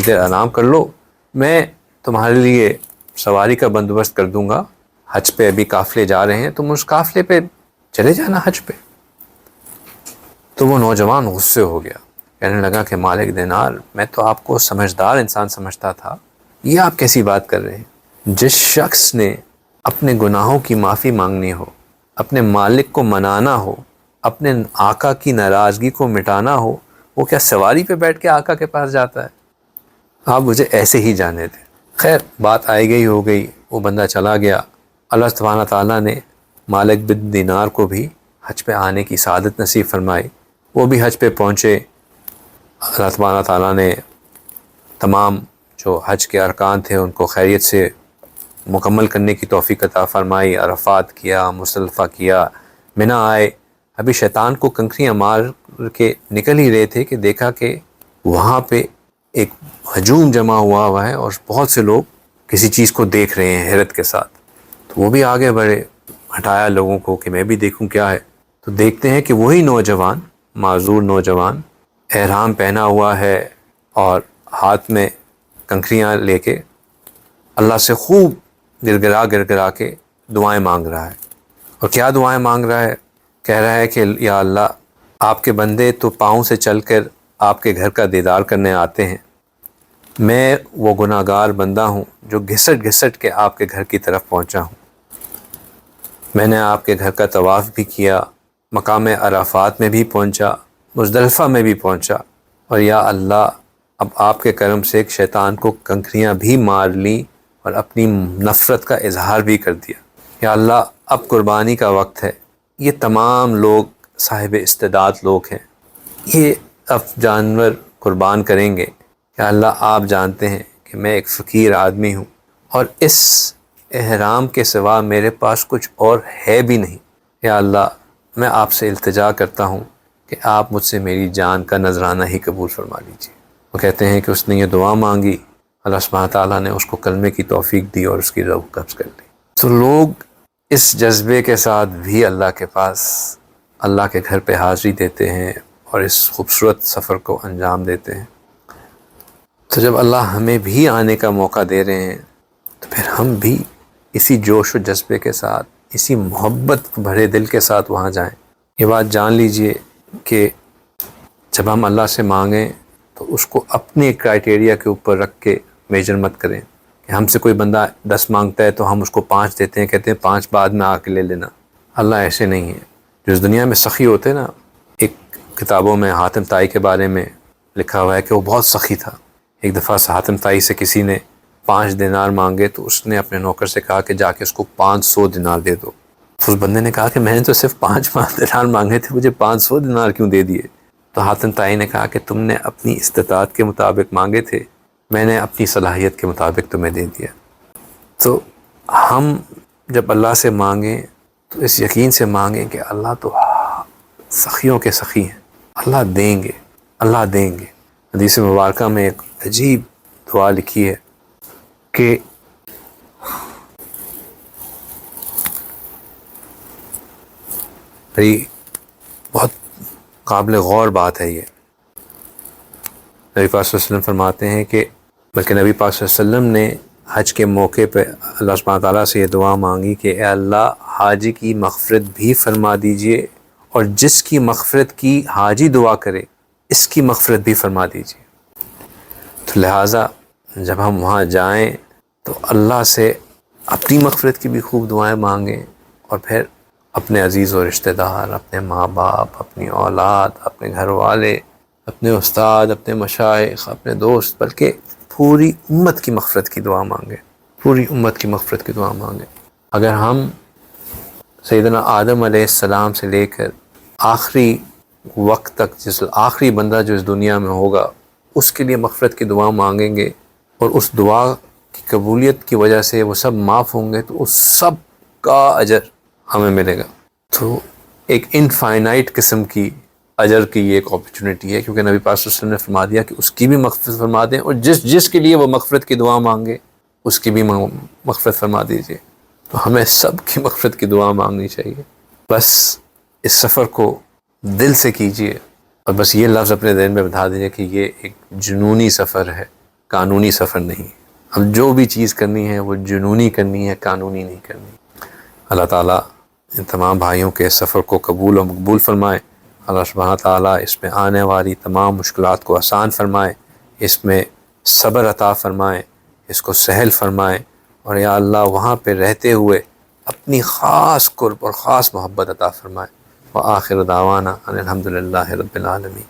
دیر آرام کر لو، میں تمہارے لیے سواری کا بندوبست کر دوں گا، حج پہ ابھی قافلے جا رہے ہیں، تم اس قافلے پہ چلے جانا حج پہ۔ تو وہ نوجوان غصے ہو گیا، کہنے لگا کہ مالک دینار، میں تو آپ کو سمجھدار انسان سمجھتا تھا، یہ آپ کیسی بات کر رہے ہیں؟ جس شخص نے اپنے گناہوں کی معافی مانگنی ہو، اپنے مالک کو منانا ہو، اپنے آقا کی ناراضگی کو مٹانا ہو، وہ کیا سواری پہ بیٹھ کے آقا کے پاس جاتا ہے؟ آپ مجھے ایسے ہی جانے دیں۔ خیر بات آئی گئی ہو گئی، وہ بندہ چلا گیا۔ اللہ سبحانہ تعالیٰ نے مالک بن دینار کو بھی حج پہ آنے کی سعادت نصیب فرمائی، وہ بھی حج پہ پہنچے۔ اللہ سبحانہ تعالیٰ نے تمام جو حج کے ارکان تھے ان کو خیریت سے مکمل کرنے کی توفیق عطا فرمائی، عرفات کیا، مزدلفہ کیا، منی آئے۔ ابھی شیطان کو کنکریاں مار کے نکل ہی رہے تھے کہ دیکھا کہ وہاں پہ ایک ہجوم جمع ہوا ہے اور بہت سے لوگ کسی چیز کو دیکھ رہے ہیں حیرت کے ساتھ، تو وہ بھی آگے بڑھے، ہٹایا لوگوں کو کہ میں بھی دیکھوں کیا ہے۔ تو دیکھتے ہیں کہ وہی نوجوان، معذور نوجوان، احرام پہنا ہوا ہے اور ہاتھ میں کنکریاں لے کے اللہ سے خوب گڑ گڑا کے دعائیں مانگ رہا ہے۔ اور کیا دعائیں مانگ رہا ہے؟ کہہ رہا ہے کہ یا اللہ، آپ کے بندے تو پاؤں سے چل کر آپ کے گھر کا دیدار کرنے آتے ہیں، میں وہ گناہ گار بندہ ہوں جو گھسٹ کے آپ کے گھر کی طرف پہنچا ہوں۔ میں نے آپ کے گھر کا طواف بھی کیا، مقام عرفات میں بھی پہنچا، مزدلفہ میں بھی پہنچا، اور یا اللہ اب آپ کے کرم سے ایک شیطان کو کنکریاں بھی مار لیں اور اپنی نفرت کا اظہار بھی کر دیا۔ یا اللہ اب قربانی کا وقت ہے، یہ تمام لوگ صاحب استعداد لوگ ہیں، یہ اب جانور قربان کریں گے۔ یا اللہ آپ جانتے ہیں کہ میں ایک فقیر آدمی ہوں اور اس احرام کے سوا میرے پاس کچھ اور ہے بھی نہیں۔ یا اللہ میں آپ سے التجا کرتا ہوں کہ آپ مجھ سے میری جان کا نذرانہ ہی قبول فرما لیجیے۔ وہ کہتے ہیں کہ اس نے یہ دعا مانگی، اللہ سبحانہ تعالیٰ نے اس کو کلمے کی توفیق دی اور اس کی روح قبض کر لی۔ تو لوگ اس جذبے کے ساتھ بھی اللہ کے پاس، اللہ کے گھر پہ حاضری دیتے ہیں اور اس خوبصورت سفر کو انجام دیتے ہیں۔ تو جب اللہ ہمیں بھی آنے کا موقع دے رہے ہیں تو پھر ہم بھی اسی جوش و جذبے کے ساتھ، اسی محبت بھرے دل کے ساتھ وہاں جائیں۔ یہ بات جان لیجئے کہ جب ہم اللہ سے مانگیں تو اس کو اپنے کرائٹیریا کے اوپر رکھ کے میجر مت کریں کہ ہم سے کوئی بندہ 10 مانگتا ہے تو ہم اس کو 5 دیتے ہیں، کہتے ہیں 5 بعد میں آ کے لے لینا۔ اللہ ایسے نہیں ہے۔ جو اس دنیا میں سخی ہوتے ہیں نا، ایک کتابوں میں حاتم طائی کے بارے میں لکھا ہوا ہے کہ وہ بہت سخی تھا۔ ایک دفعہ حاتم طائی سے کسی نے 5 دینار مانگے تو اس نے اپنے نوکر سے کہا کہ جا کے اس کو 500 دینار دے دو۔ اس بندے نے کہا کہ میں نے تو صرف 5 دینار مانگے تھے، مجھے 500 دینار کیوں دے دیے؟ تو حاتم طائی نے کہا کہ تم نے اپنی استطاعت کے مطابق مانگے تھے، میں نے اپنی صلاحیت کے مطابق تمہیں دے دیا۔ تو ہم جب اللہ سے مانگیں تو اس یقین سے مانگیں کہ اللہ تو سخیوں کے سخی ہیں، اللہ دیں گے، اللہ دیں گے۔ حدیث مبارکہ میں ایک عجیب دعا لکھی ہے کہ بہت قابل غور بات ہے یہ۔ نبی پاک صلی اللہ علیہ وسلم فرماتے ہیں کہ بلکہ نبی پاک صلی اللہ علیہ وسلم نے حج کے موقع پہ اللہ سبحانہ تعالیٰ سے یہ دعا مانگی کہ اے اللہ حاجی کی مغفرت بھی فرما دیجئے، اور جس کی مغفرت کی حاجی دعا کرے اس کی مغفرت بھی فرما دیجئے۔ تو لہٰذا جب ہم وہاں جائیں تو اللہ سے اپنی مغفرت کی بھی خوب دعائیں مانگیں، اور پھر اپنے عزیز و رشتہ دار، اپنے ماں باپ، اپنی اولاد، اپنے گھر والے، اپنے استاد، اپنے مشائخ، اپنے دوست، بلکہ پوری امت کی مغفرت کی دعا مانگیں، پوری امت کی مغفرت کی دعا مانگیں۔ اگر ہم سیدنا آدم علیہ السلام سے لے کر آخری وقت تک، جس آخری بندہ جو اس دنیا میں ہوگا اس کے لیے مغفرت کی دعا مانگیں گے اور اس دعا کی قبولیت کی وجہ سے وہ سب معاف ہوں گے، تو اس سب کا اجر ہمیں ملے گا۔ تو ایک انفائنائٹ قسم کی اجر کی یہ ایک اپرچونٹی ہے، کیونکہ نبی پاک صلی اللہ علیہ وسلم نے فرما دیا کہ اس کی بھی مغفرت فرما دیں، اور جس کے لیے وہ مغفرت کی دعا مانگے اس کی بھی مغفرت فرما دیجیے۔ تو ہمیں سب کی مغفرت کی دعا مانگنی چاہیے۔ بس اس سفر کو دل سے کیجیے، اور بس یہ لفظ اپنے ذہن میں بتا دیجیے کہ یہ ایک جنونی سفر ہے، قانونی سفر نہیں۔ اب جو بھی چیز کرنی ہے وہ جنونی کرنی ہے، قانونی نہیں کرنی۔ اللہ تعالیٰ ان تمام بھائیوں کے سفر کو قبول و مقبول فرمائے۔ اللہ سبحانہ تعالیٰ اس میں آنے والی تمام مشکلات کو آسان فرمائے، اس میں صبر عطا فرمائے، اس کو سہل فرمائے، اور یا اللہ وہاں پہ رہتے ہوئے اپنی خاص قرب اور خاص محبت عطا فرمائے۔ وآخر دعوانا ان الحمد للہ رب العالمین۔